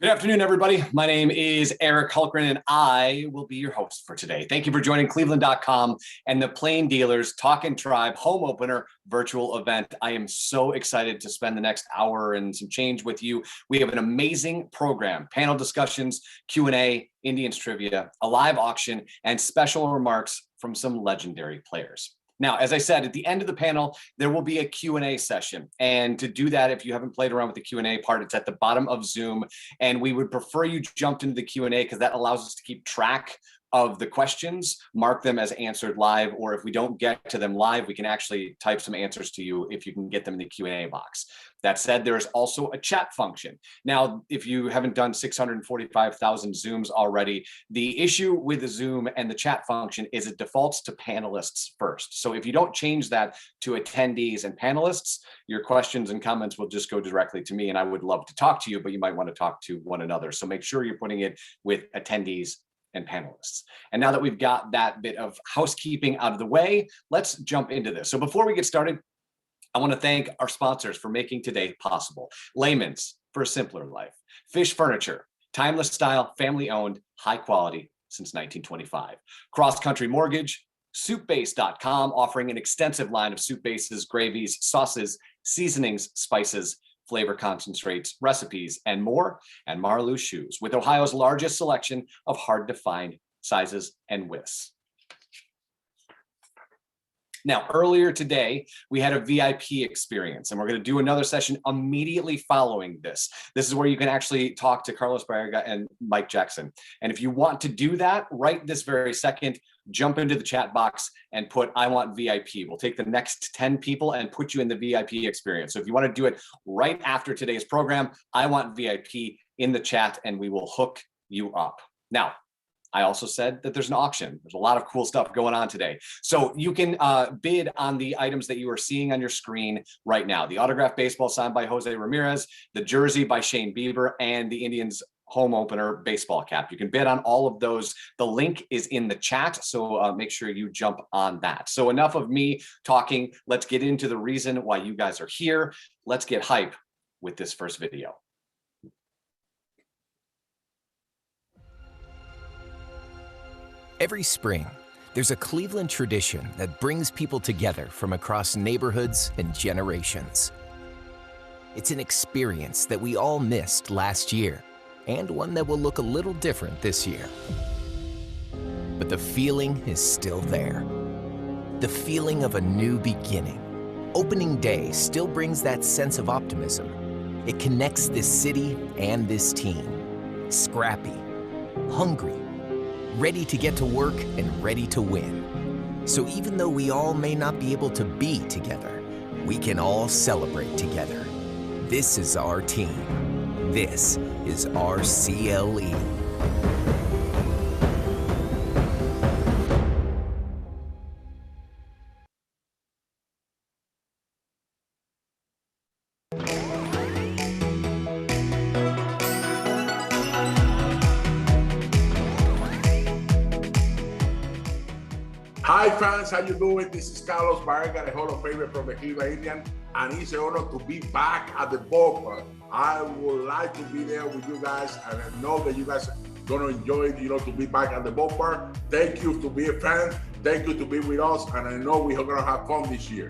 Good afternoon, everybody. My name is Eric Hulkran, and I will be your host for today. Thank you for joining Cleveland.com and the Plain Dealers Talkin Tribe home opener virtual event. I am so excited to spend the next hour and some change with you. We have an amazing program, panel discussions, Q&A, Indians trivia, a live auction, and special remarks from some legendary players. Now, as I said, at the end of the panel, there will be a Q&A session. And to do that, if you haven't played around with the Q&A part, it's at the bottom of Zoom. And we would prefer you jumped into the Q&A because that allows us to keep track of the questions, mark them as answered live, or if we don't get to them live, we can actually type some answers to you if you can get them in the Q&A box. That said, there is also a chat function. Now, if you haven't done 645,000 Zooms already, the issue with the Zoom and the chat function is it defaults to panelists first. So if you don't change that to attendees and panelists, your questions and comments will just go directly to me, and I would love to talk to you, but you might want to talk to one another. So make sure you're putting it with attendees and panelists. And now that we've got that bit of housekeeping out of the way, let's jump into this. So before we get started, I want to thank our sponsors for making today possible. Layman's for a simpler life. Fish Furniture, timeless style, family owned, high quality since 1925. Cross Country Mortgage, soupbase.com, offering an extensive line of soup bases, gravies, sauces, seasonings, spices, flavor concentrates, recipes, and more. And Marlou Shoes, with Ohio's largest selection of hard to find sizes and widths. Now, earlier today, we had a VIP experience, and we're going to do another session immediately following this. This is where you can actually talk to Carlos Barrega and Mike Jackson. And if you want to do that right this very second, jump into the chat box and put, I want VIP. We'll take the next 10 people and put you in the VIP experience. So if you want to do it right after today's program, I want VIP in the chat, and we will hook you up. Now, I also said that there's an auction. There's a lot of cool stuff going on today. So you can bid on the items that you are seeing on your screen right now. The autographed baseball signed by Jose Ramirez, the jersey by Shane Bieber, and the Indians home opener baseball cap. You can bid on all of those. The link is in the chat, so make sure you jump on that. So enough of me talking. Let's get into the reason why you guys are here. Let's get hype with this first video. Every spring, there's a Cleveland tradition that brings people together from across neighborhoods and generations. It's an experience that we all missed last year, and one that will look a little different this year. But the feeling is still there. The feeling of a new beginning. Opening day still brings that sense of optimism. It connects this city and this team. Scrappy, hungry, ready to get to work and ready to win. So even though we all may not be able to be together, we can all celebrate together. This is our team. This is our CLE. Hi fans, how you doing? This is Carlos Barrega, the Hall of Famer from the Cleveland Indians, and it's an honor to be back at the ballpark. I would like to be there with you guys, and I know that you guys are gonna enjoy it, to be back at the ballpark. Thank you to be a fan. Thank you to be with us, and I know we're gonna have fun this year.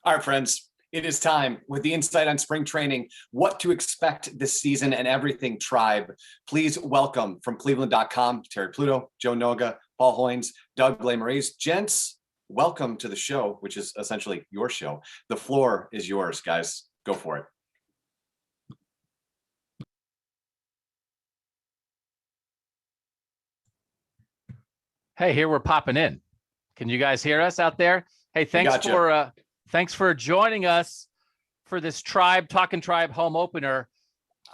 All right, friends. It is time with the insight on spring training, what to expect this season, and everything Tribe. Please welcome from Cleveland.com, Terry Pluto, Joe Noga, Paul Hoynes, Doug Lesmerises. Gents, welcome to the show, which is essentially your show. The floor is yours, guys. Go for it. Hey, here we're popping in. Can you guys hear us out there? Hey, thanks for joining us for this Talkin Tribe home opener.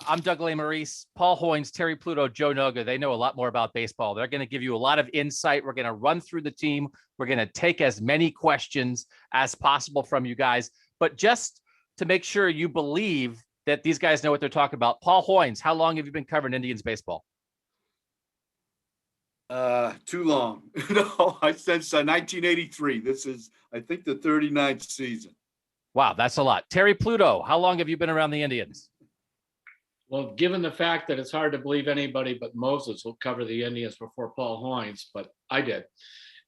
I'm Doug Lesmerises, Paul Hoynes, Terry Pluto, Joe Noga. They know a lot more about baseball. They're going to give you a lot of insight. We're going to run through the team. We're going to take as many questions as possible from you guys. But just to make sure you believe that these guys know what they're talking about, Paul Hoynes, how long have you been covering Indians baseball? Too long. No, since 1983. This is, I think, the 39th season. Wow, that's a lot. Terry Pluto, how long have you been around the Indians? Well, given the fact that it's hard to believe anybody but Moses will cover the Indians before Paul Hoynes, but I did.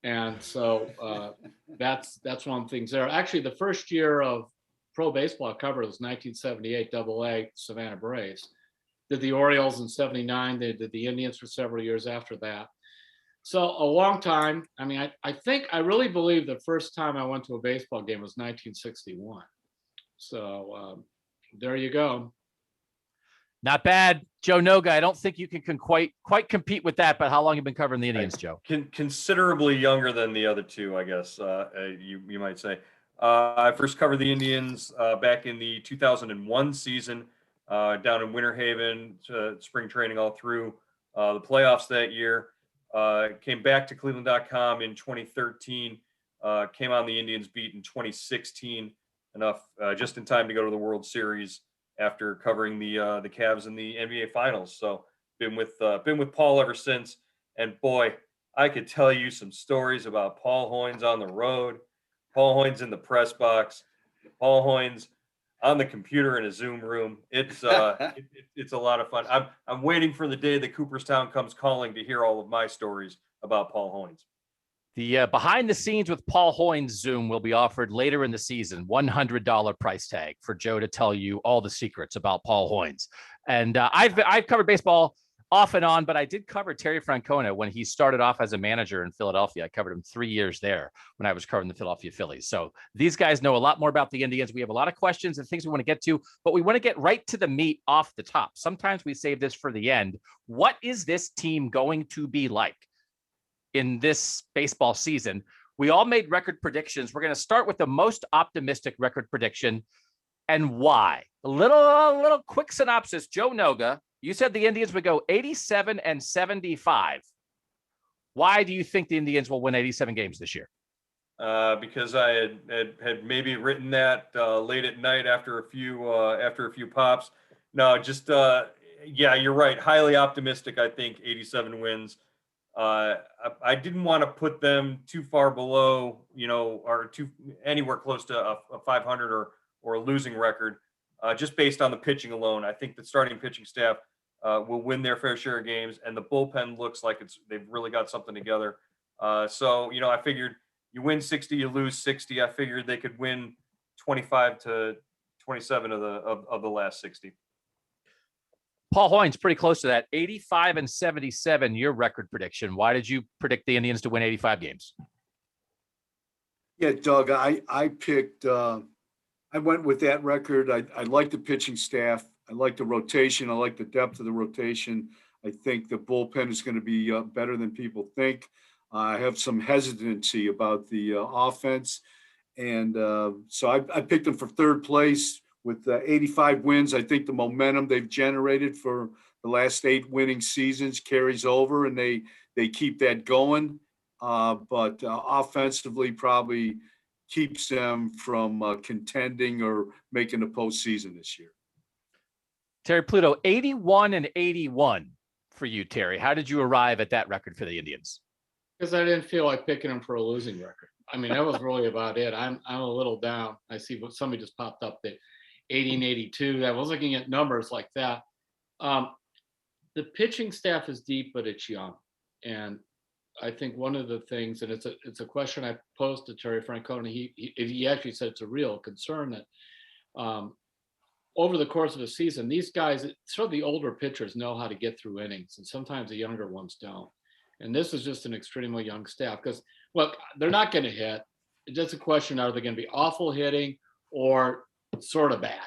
And so that's one of the things there. Actually, the first year of pro baseball cover was 1978 AA Savannah Braves. Did the Orioles in 79. They did the Indians for several years after that. So a long time. I mean, I really believe the first time I went to a baseball game was 1961. So there you go. Not bad. Joe Noga, I don't think you can quite compete with that, but how long have you been covering the Indians, Joe? Considerably younger than the other two, I guess you might say. I first covered the Indians back in the 2001 season down in Winter Haven, spring training all through the playoffs that year. Came back to Cleveland.com in 2013, came on the Indians beat in 2016, enough just in time to go to the World Series after covering the Cavs in the NBA Finals. So been with Paul ever since. And boy, I could tell you some stories about Paul Hoynes on the road, Paul Hoynes in the press box, Paul Hoynes on the computer in a Zoom room. It's it's a lot of fun. I'm waiting for the day that Cooperstown comes calling to hear all of my stories about Paul Hoynes. The behind the scenes with Paul Hoynes Zoom will be offered later in the season. $100 price tag for Joe to tell you all the secrets about Paul Hoynes. And I've covered baseball off and on, but I did cover Terry Francona when he started off as a manager in Philadelphia. I covered him 3 years there when I was covering the Philadelphia Phillies. So these guys know a lot more about the Indians. We have a lot of questions and things we want to get to, but we want to get right to the meat off the top. Sometimes we save this for the end. What is this team going to be like in this baseball season? We all made record predictions. We're going to start with the most optimistic record prediction and why. A little quick synopsis. Joe Noga, you said the Indians would go 87-75. Why do you think the Indians will win 87 games this year? Because I had maybe written that late at night after a few pops. No, just yeah, you're right. Highly optimistic. I think 87 wins. I didn't want to put them too far below, or anywhere close to a 500 or a losing record, just based on the pitching alone. I think the starting pitching staff will win their fair share of games, and the bullpen looks like they've really got something together. So I figured you win 60, you lose 60. I figured they could win 25 to 27 of the last 60. Paul Hoynes pretty close to that. 85-77, your record prediction. Why did you predict the Indians to win 85 games? Yeah, Doug, I picked, I went with that record. I like the pitching staff. I like the rotation. I like the depth of the rotation. I think the bullpen is going to be better than people think. I have some hesitancy about the offense. And so I picked them for third place with 85 wins. I think the momentum they've generated for the last 8 winning seasons carries over, and they keep that going. But offensively probably keeps them from contending or making the postseason this year. Terry Pluto, 81-81 for you, Terry. How did you arrive at that record for the Indians? Because I didn't feel like picking them for a losing record. I mean, that was really about it. I'm a little down. I see what somebody just popped up, that 80-82. I was looking at numbers like that. The pitching staff is deep, but it's young. And I think one of the things, and it's a question I posed to Terry Francona. He actually said it's a real concern that over the course of a season, these guys, sort of the older pitchers, know how to get through innings, and sometimes the younger ones don't. And this is just an extremely young staff because, look, they're not going to hit. It's just a question, are they going to be awful hitting or sort of bad?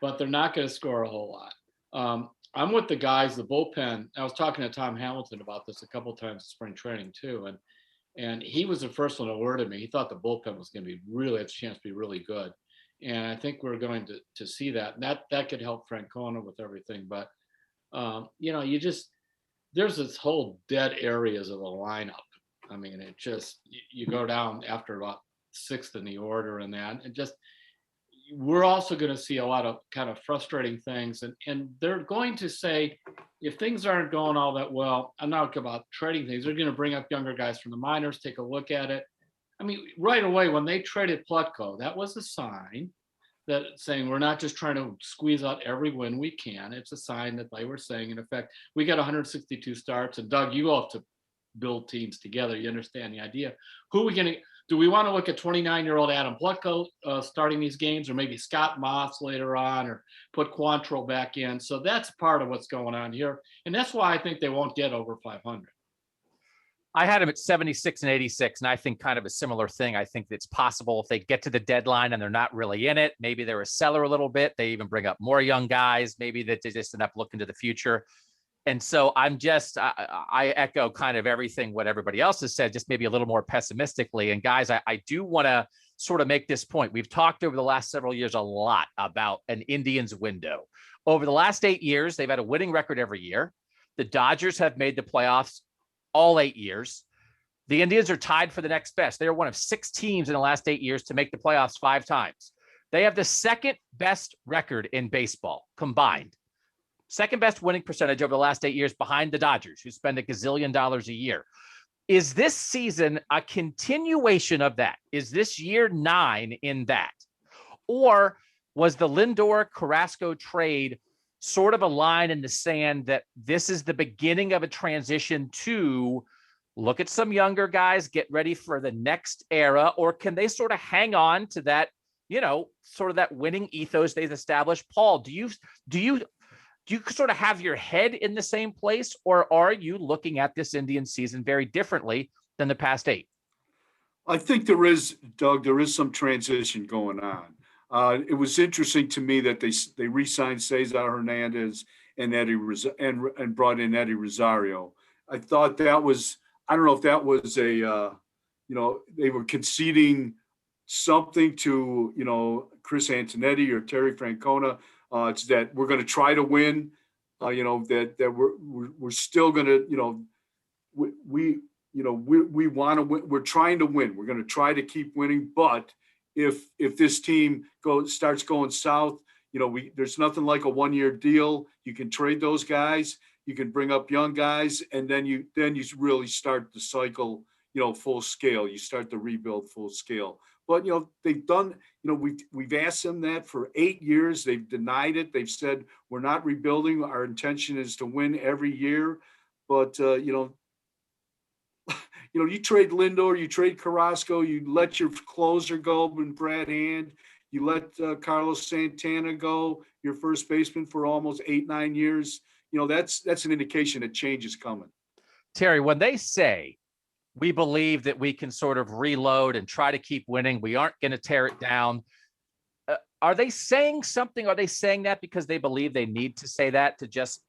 But they're not going to score a whole lot. I'm with the guys, the bullpen. I was talking to Tom Hamilton about this a couple of times in spring training too. And he was the first one to alert me. He thought the bullpen was going to be really, has a chance to be really good. And I think we're going to see that. And that could help Francona with everything. But, there's this whole dead areas of the lineup. I mean, it just, you go down after about 6th in the order and that, and just, we're also going to see a lot of kind of frustrating things, and they're going to say, if things aren't going all that well, I'm not about trading things. They're going to bring up younger guys from the minors, take a look at it. I mean, right away when they traded Plutko, that was a sign that saying we're not just trying to squeeze out every win we can. It's a sign that they were saying, in effect, we got 162 starts, and Doug, you have to build teams together. You understand the idea. Who are we going to? Do we want to look at 29-year-old Adam Plutko starting these games, or maybe Scott Moss later on, or put Quantrill back in? So that's part of what's going on here. And that's why I think they won't get over 500. I had him at 76 and 86, and I think kind of a similar thing. I think it's possible if they get to the deadline and they're not really in it, maybe they're a seller a little bit. They even bring up more young guys, maybe that they just end up looking to the future. And so I echo kind of everything what everybody else has said, just maybe a little more pessimistically. And guys, I do want to sort of make this point. We've talked over the last several years a lot about an Indians window. Over the last 8 years, they've had a winning record every year. The Dodgers have made the playoffs all 8 years. The Indians are tied for the next best. They are one of 6 teams in the last 8 years to make the playoffs 5 times. They have the second best record in baseball combined. Second best winning percentage over the last 8 years behind the Dodgers, who spend $1 gazillion a year. Is this season a continuation of that? Is this year 9 in that? Or was the Lindor-Carrasco trade sort of a line in the sand that this is the beginning of a transition to look at some younger guys, get ready for the next era? Or can they sort of hang on to that, sort of that winning ethos they've established? Paul, do you sort of have your head in the same place, or are you looking at this Indian season very differently than the past 8? I think there is, Doug, there is some transition going on. It was interesting to me that they re-signed Cesar Hernandez and and brought in Eddie Rosario. I thought that was, I don't know if that was they were conceding something to, Chris Antonetti or Terry Francona. It's that we're going to try to win, that we're still going to, we want to win. We're trying to win. We're going to try to keep winning. But if this team starts going south, there's nothing like a 1-year deal. You can trade those guys. You can bring up young guys, and then you really start the cycle, full scale. You start the rebuild full scale. But, they've done, we've asked them that for 8 years. They've denied it. They've said, we're not rebuilding. Our intention is to win every year. But, you trade Lindor, you trade Carrasco, you let your closer go in Brad Hand. You let Carlos Santana go, your first baseman, for almost 8-9 years. That's an indication that change is coming. Terry, when they say, we believe that we can sort of reload and try to keep winning, we aren't going to tear it down, are they saying something? Are they saying that because they believe they need to say that to just,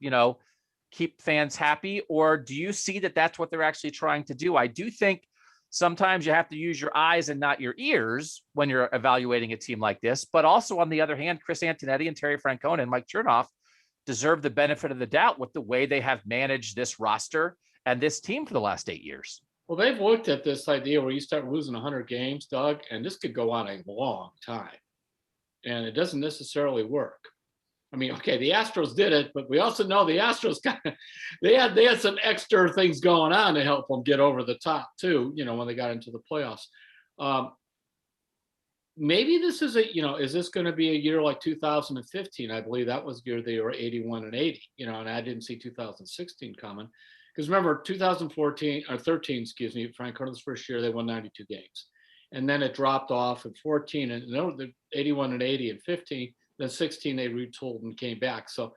keep fans happy? Or do you see that that's what they're actually trying to do? I do think sometimes you have to use your eyes and not your ears when you're evaluating a team like this. But also, on the other hand, Chris Antonetti and Terry Francona and Mike Chernoff deserve the benefit of the doubt with the way they have managed this roster and this team for the last 8 years. Well, they've looked at this idea where you start losing 100 games, Doug, and this could go on a long time. And it doesn't necessarily work. I mean, okay, the Astros did it, but we also know the Astros they had some extra things going on to help them get over the top too, when they got into the playoffs. Maybe this is is this going to be a year like 2015? I believe that was the year they were 81 and 80, and I didn't see 2016 coming. Because remember, 2014 or 13, Frank Carter's first year, they won 92 games. And then it dropped off in 14, and the 81 and 80 and 15, then 16, they retooled and came back. So,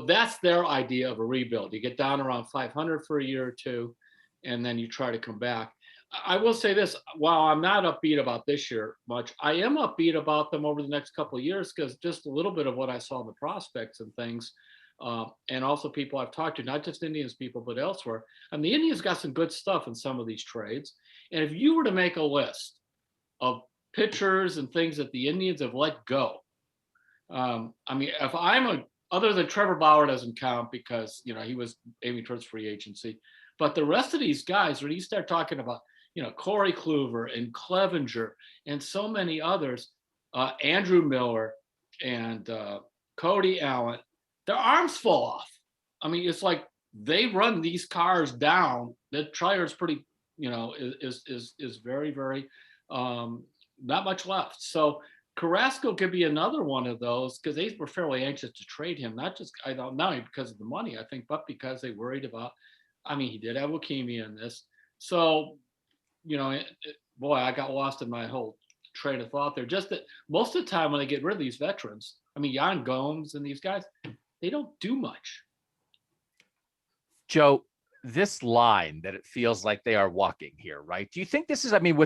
that's their idea of a rebuild. You get down around 500 for a year or two, and then you try to come back. I will say this, while I'm not upbeat about this year much, I am upbeat about them over the next couple of years, because just a little bit of what I saw in the prospects and things, and also people I've talked to, not just Indians people, but elsewhere. And the Indians got some good stuff in some of these trades. And if you were to make a list of pitchers and things that the Indians have let go, if other than Trevor Bauer doesn't count because, he was aiming towards free agency, but the rest of these guys, when you start talking about, Corey Kluber and Clevenger and so many others, Andrew Miller and Cody Allen, their arms fall off. I mean, it's like they run these cars down. The trailer is pretty, is very, very not much left. So Carrasco could be another one of those because they were fairly anxious to trade him, not only because of the money, I think, but because they worried about. I mean, he did have leukemia in this, so boy, I got lost in my whole train of thought there. Just that most of the time when they get rid of these veterans, I mean, Jan Gomes and these guys, they don't do much. Joe, this line that it feels like they are walking here, right? Do you think this is, I mean,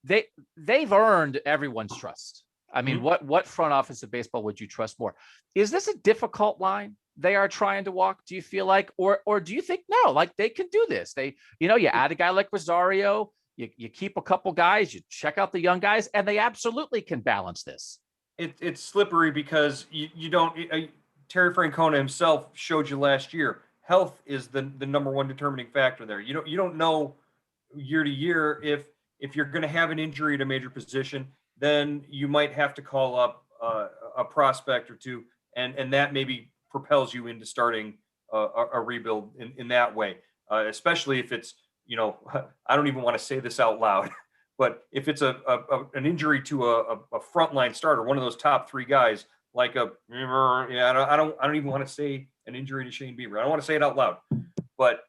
they've earned everyone's trust. I mean, what front office of baseball would you trust more? Is this a difficult line they are trying to walk? Do you feel like, or do you think, no, like they can do this? They, you add a guy like Rosario, you keep a couple guys, you check out the young guys, and they absolutely can balance this. It's slippery because you don't, Terry Francona himself showed you last year, health is the number one determining factor there. You don't know year to year if you're going to have an injury at a major position, then you might have to call up a prospect or two, and that maybe propels you into starting a rebuild in that way, especially if it's, I don't even want to say this out loud, but if it's an injury to a frontline starter, one of those top three guys, like I don't even want to say an injury to Shane Bieber. I don't want to say it out loud, but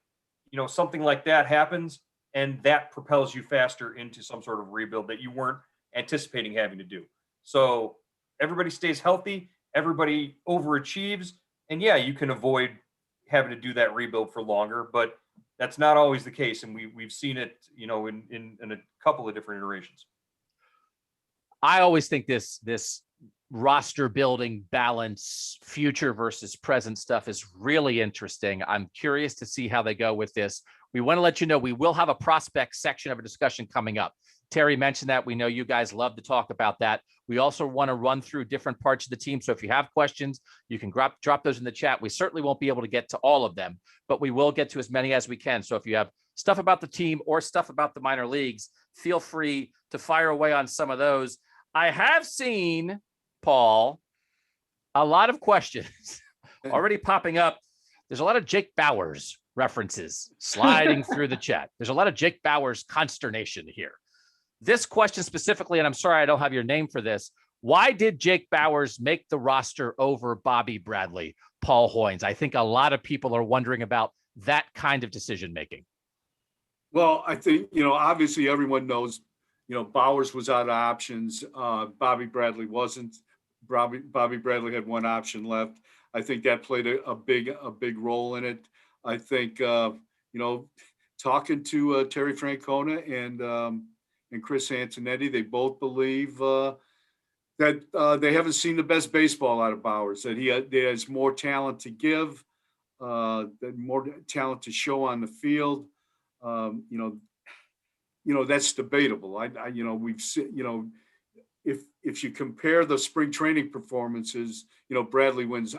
something like that happens, and that propels you faster into some sort of rebuild that you weren't anticipating having to do. So everybody stays healthy, everybody overachieves, and yeah, you can avoid having to do that rebuild for longer, but that's not always the case, and we've seen it, in a couple of different iterations. I always think this roster building balance, future versus present stuff is really interesting. I'm curious to see how they go with this. We want to let you know we will have a prospect section of a discussion coming up. Terry mentioned that. We know you guys love to talk about that. We also want to run through different parts of the team. So if you have questions, you can drop those in the chat. We certainly won't be able to get to all of them, but we will get to as many as we can. So if you have stuff about the team or stuff about the minor leagues, feel free to fire away on some of those. I have seen, Paul, a lot of questions already popping up. There's a lot of Jake Bauers references sliding through the chat. There's a lot of Jake Bauers consternation here. This question specifically, and I'm sorry I don't have your name for this, why did Jake Bauers make the roster over Bobby Bradley, Paul Hoynes? I think a lot of people are wondering about that kind of decision-making. Well, I think, obviously everyone knows, Bauers was out of options. Bobby Bradley wasn't. Bobby Bradley had one option left. I think that played a big role in it. I think, talking to Terry Francona and Chris Antonetti, they both believe that they haven't seen the best baseball out of Bauers, that he has more talent to give, more talent to show on the field. That's debatable. We've seen, if you compare the spring training performances, Bradley wins,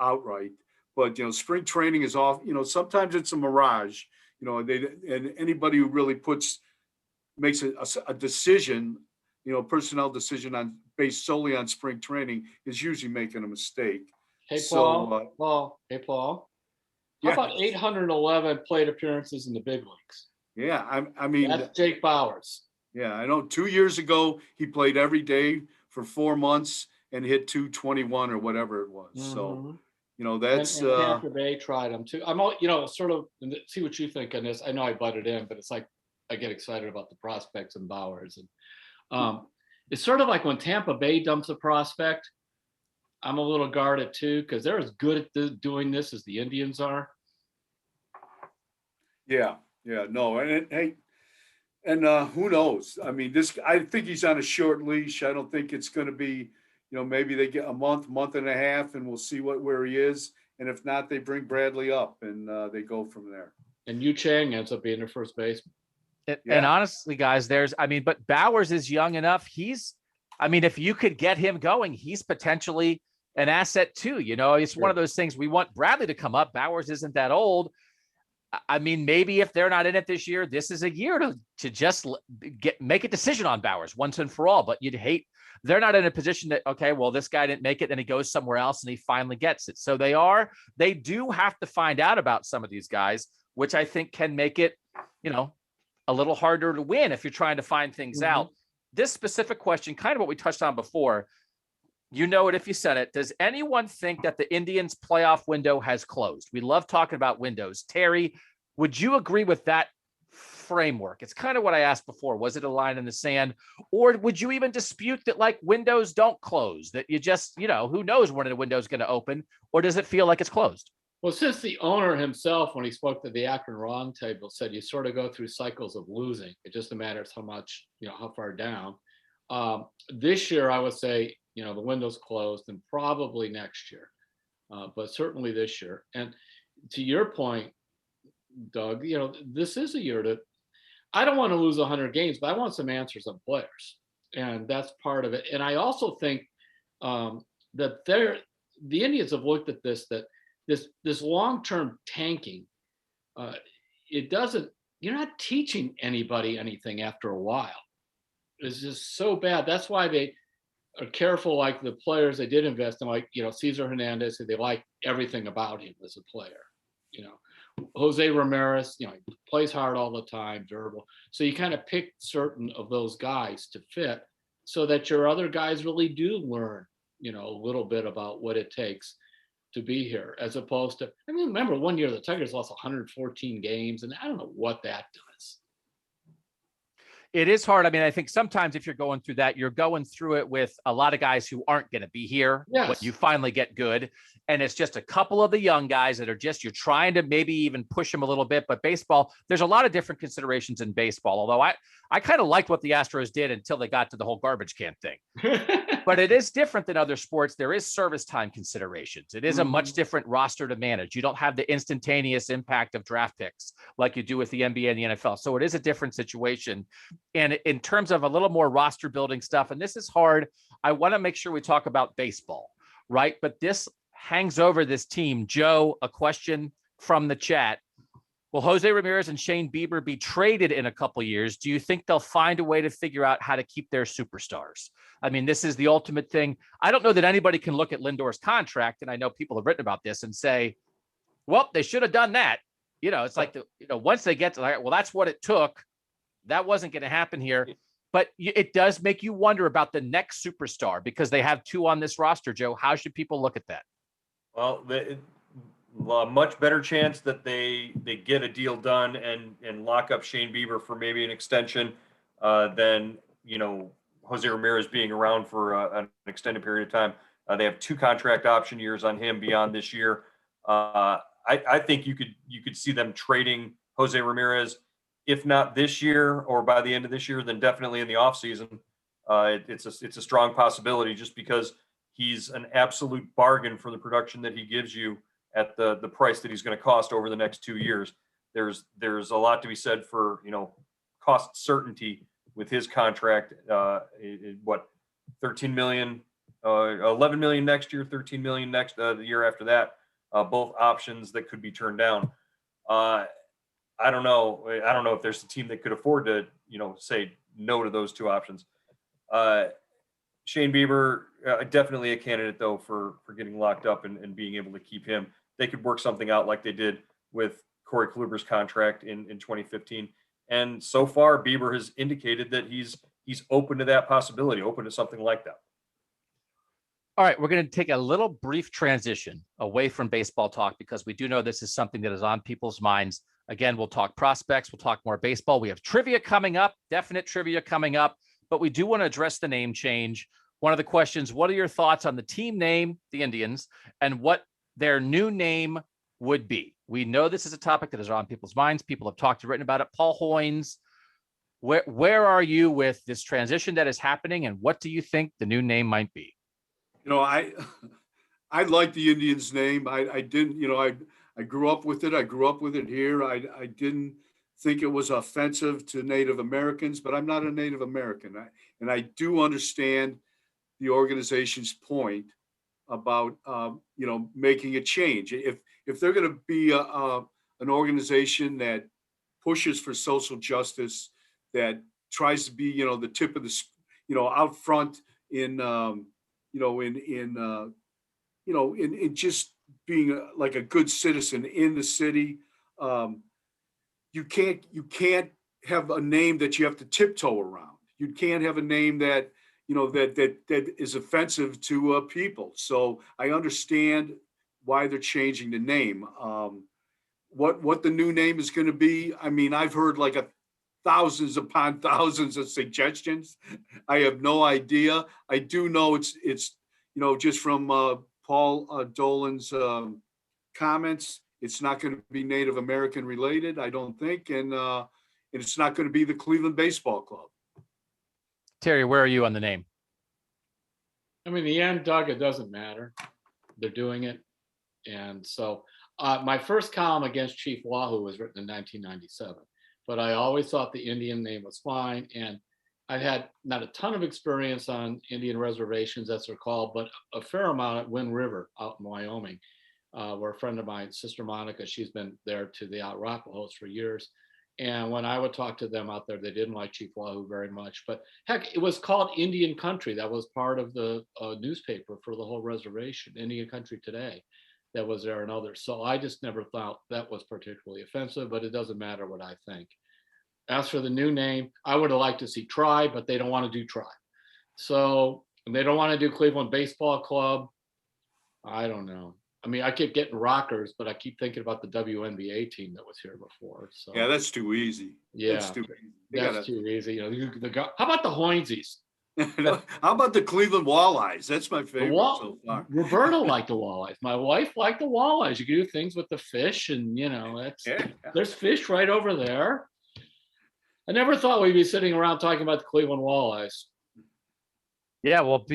outright. But spring training is off. Sometimes it's a mirage. And anybody who really makes a decision, personnel decision based solely on spring training is usually making a mistake. Hey, Paul. Hey, Paul. How about 811 plate appearances in the big leagues? Yeah, I mean that's Jake Bauers. Yeah, I know. 2 years ago, he played every day for 4 months and hit 221 or whatever it was. Mm-hmm. So, that's and Tampa Bay tried him too. I'm all, sort of see what you think on this. I know I butted in, but it's like I get excited about the prospects and Bauers, and it's sort of like when Tampa Bay dumps a prospect, I'm a little guarded too because they're as good at doing this as the Indians are. Yeah, no, and who knows? I mean, I think he's on a short leash. I don't think it's going to be, maybe they get a month and a half, and we'll see where he is. And if not, they bring Bradley up, and they go from there. And Yu Chang ends up being their first baseman. And honestly, guys, but Bauers is young enough. If you could get him going, he's potentially an asset too. It's one of those things. We want Bradley to come up. Bauers isn't that old. I mean, maybe if they're not in it this year, this is a year to just make a decision on Bowers once and for all. But you'd hate they're not in a position that, okay, well, this guy didn't make it, then he goes somewhere else and he finally gets it. So they do have to find out about some of these guys, which I think can make it, a little harder to win if you're trying to find things out. This specific question, kind of what we touched on before, you know it if you said it. Does anyone think that the Indians' playoff window has closed? We love talking about windows. Terry, would you agree with that framework? It's kind of what I asked before. Was it a line in the sand? Or would you even dispute that like windows don't close, that you just, who knows when the window is going to open? Or does it feel like it's closed? Well, since the owner himself, when he spoke to the Akron Roundtable, said you sort of go through cycles of losing. It just matters how much, how far down. This year, I would say, the window's closed, and probably next year, but certainly this year. And to your point, Doug, this is a year I don't want to lose 100 games, but I want some answers on players, and that's part of it. And I also think that the Indians have looked at this long-term tanking. You're not teaching anybody anything after a while. It's just so bad. That's why they are careful, like the players they did invest in, like, Cesar Hernandez, they like everything about him as a player. Jose Ramirez, he plays hard all the time, durable. So you kind of pick certain of those guys to fit so that your other guys really do learn, a little bit about what it takes to be here, as opposed to, remember one year the Tigers lost 114 games, and I don't know what that does. It is hard. I think sometimes if you're going through that, you're going through it with a lot of guys who aren't going to be here when you finally get good. And it's just a couple of the young guys that are you're trying to maybe even push them a little bit. But baseball, there's a lot of different considerations in baseball. Although I kind of liked what the Astros did until they got to the whole garbage can thing. But it is different than other sports. There is service time considerations. It is a much different roster to manage. You don't have the instantaneous impact of draft picks like you do with the NBA and the NFL. So it is a different situation. And in terms of a little more roster building stuff, and this is hard, I want to make sure we talk about baseball, right? But this hangs over this team. Joe, a question from the chat. Will Jose Ramirez and Shane Bieber be traded in a couple years? Do you think they'll find a way to figure out how to keep their superstars? This is the ultimate thing. I don't know that anybody can look at Lindor's contract, and I know people have written about this and say, well, they should have done that. It's like, once they get to that, well, that's what it took. That wasn't going to happen here. But it does make you wonder about the next superstar because they have two on this roster, Joe. How should people look at that? Well, a much better chance that they get a deal done and lock up Shane Bieber for maybe an extension than, Jose Ramirez being around for an extended period of time. They have 2 contract option years on him beyond this year. I think you could see them trading Jose Ramirez, if not this year or by the end of this year, then definitely in the offseason. It's a strong possibility just because he's an absolute bargain for the production that he gives you at the price that he's going to cost over the next 2 years. There's a lot to be said for, cost certainty with his contract. 13 million, 11 million next year, 13 million the year after that. Both options that could be turned down. I don't know if there's a team that could afford to, say no to those 2 options. Shane Bieber, definitely a candidate though for getting locked up and being able to keep him. They could work something out like they did with Corey Kluber's contract in 2015. And so far, Bieber has indicated that he's open to that possibility, open to something like that. All right, we're going to take a little brief transition away from baseball talk because we do know this is something that is on people's minds. Again, we'll talk prospects, we'll talk more baseball. We have trivia coming up, definite trivia coming up, but we do want to address the name change. One of the questions, what are your thoughts on the team name, the Indians, and what their new name would be? We know this is a topic that is on people's minds. People have talked and written about it. Paul Hoynes, where are you with this transition that is happening, and what do you think the new name might be? I like the Indians name. I didn't, I grew up with it. I grew up with it here. I didn't think it was offensive to Native Americans, but I'm not a Native American. And I do understand the organization's point about, making a change. If they're going to be a an organization that pushes for social justice, that tries to be, you know, the tip of the, you know, out front in, you know, in just being like a good citizen in the city. You can't have a name that you have to tiptoe around. You can't have a name that, you know, that is offensive to people. So I understand why they're changing the name. What the new name is going to be, I mean, I've heard like thousands upon thousands of suggestions. I have no idea. I do know it's you know, just from Paul Dolan's comments, it's not going to be Native American related, I don't think, and it's not going to be the Cleveland Baseball Club. Terry, where are you on the name? I mean, in the end, Doug, it doesn't matter. They're doing it. And so my first column against Chief Wahoo was written in 1997, but I always thought the Indian name was fine. And I had not a ton of experience on Indian reservations, as they're called, but a fair amount at Wind River out in Wyoming, where a friend of mine, Sister Monica, she's been there to the Arapahoes for years. And when I would talk to them out there, they didn't like Chief Wahoo very much. But heck, it was called Indian Country. That was part of the newspaper for the whole reservation, Indian Country Today, that was there, and others. So I just never thought that was particularly offensive, but it doesn't matter what I think. As for the new name, I would have liked to see Tribe, but they don't want to do Tribe. So, and they don't want to do Cleveland Baseball Club. I don't know. I mean, I keep getting Rockers, but I keep thinking about the WNBA team that was here before. So yeah, that's too easy. Yeah, that's too easy. That's too easy. You know, how about the Hoinsies? How about the Cleveland Walleyes? That's my favorite so far. Roberta liked the walleyes. My wife liked the walleyes. You can do things with the fish, and you know, there's fish right over there. I never thought we'd be sitting around talking about the Cleveland Walleyes. Yeah, well,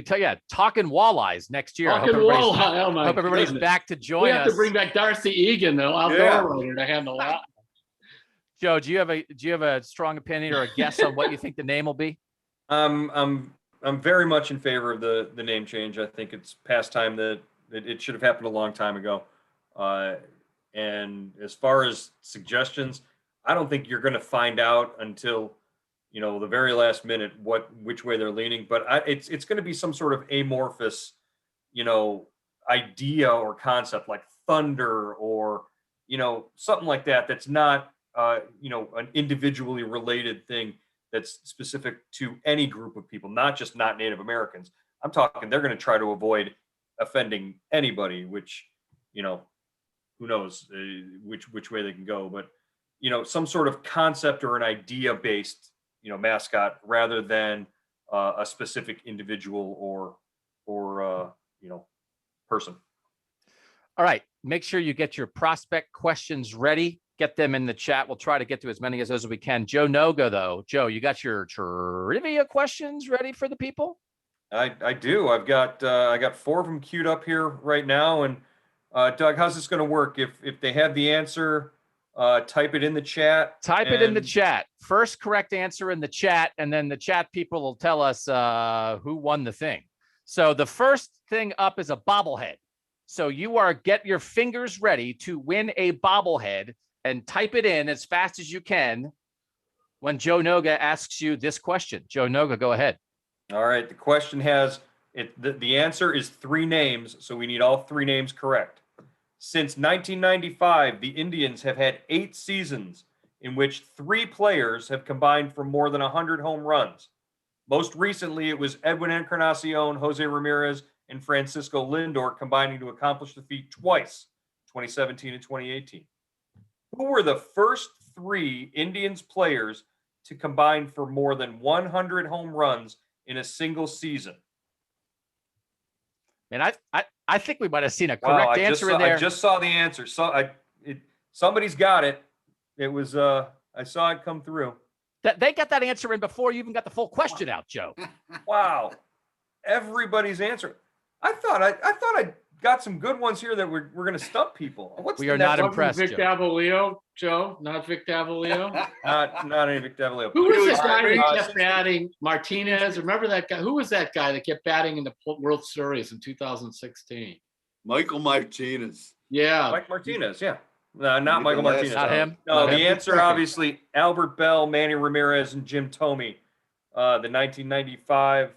talking walleyes next year. Talking walleye. Oh my! I hope everybody's back to join us. We have to bring back Darcy Egan, though, outdoor writer, to handle that. Joe, do you have a strong opinion or a guess on what you think the name will be? I'm very much in favor of the name change. I think it's past time that it should have happened a long time ago. And as far as suggestions, I don't think you're going to find out until, you know, the very last minute which way they're leaning. But it's going to be some sort of amorphous, you know, idea or concept like thunder or, you know, something like that. That's not you know, an individually related thing that's specific to any group of people, not Native Americans. I'm talking they're going to try to avoid offending anybody, which, you know, who knows which way they can go. But, you know, some sort of concept or an idea based, you know, mascot rather than a specific individual or you know, person. All right. Make sure you get your prospect questions ready. Get them in the chat. We'll try to get to as many of those as we can. Joe Noga, though. Joe, you got your trivia questions ready for the people? I do. I got 4 of them queued up here right now. And Doug, how's this going to work? If they have the answer, type it in the chat. Type it in the chat. First correct answer in the chat, and then the chat people will tell us who won the thing. So the first thing up is a bobblehead. So get your fingers ready to win a bobblehead and type it in as fast as you can when Joe Noga asks you this question. Joe Noga, go ahead. All right. The question has the answer is 3 names, so we need all 3 names correct. Since 1995, the Indians have had 8 seasons in which 3 players have combined for more than 100 home runs. Most recently, it was Edwin Encarnacion, Jose Ramirez, and Francisco Lindor combining to accomplish the feat twice, 2017 and 2018. Who were the first 3 Indians players to combine for more than 100 home runs in a single season? And I think we might have seen a correct answer in there. I just saw the answer. Somebody's got it. It was I saw it come through. They got that answer in before you even got the full question out, Joe. Wow. Everybody's answer. I thought I got some good ones here that we're going to stump people. We are not impressed, Vic Davalillo, Joe? Not Vic Davalillo? not any Vic Davalillo. Who was this guy that kept batting? Martinez? Remember that guy? Who was that guy that kept batting in the World Series in 2016? Michael Martinez. Yeah. Mike Martinez, yeah. No, not Michael Martinez. Not him. No, Not the him. answer obviously Albert Bell, Manny Ramirez, and Jim Thome, the 1995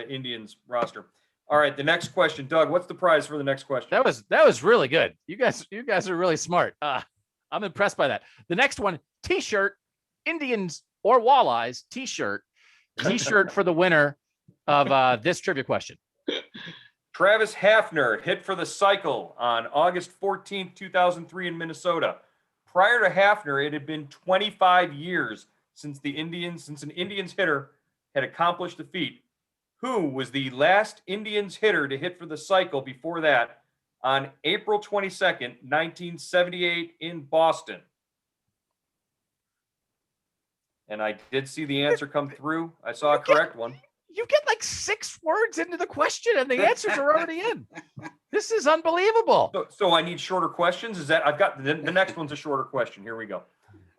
Indians roster. All right, the next question, Doug. What's the prize for the next question? That was really good. You guys are really smart. I'm impressed by that. The next one, T-shirt, Indians or Walleyes T-shirt for the winner of this trivia question. Travis Hafner hit for the cycle on August 14th, 2003 in Minnesota. Prior to Hafner, it had been 25 years since an Indians hitter had accomplished the feat. Who was the last Indians hitter to hit for the cycle before that on April 22nd, 1978 in Boston? And I did see the answer come through. I saw a correct one. You get like 6 words into the question and the answers are already in. This is unbelievable. So I need shorter questions. Is that I've got the next one's a shorter question. Here we go.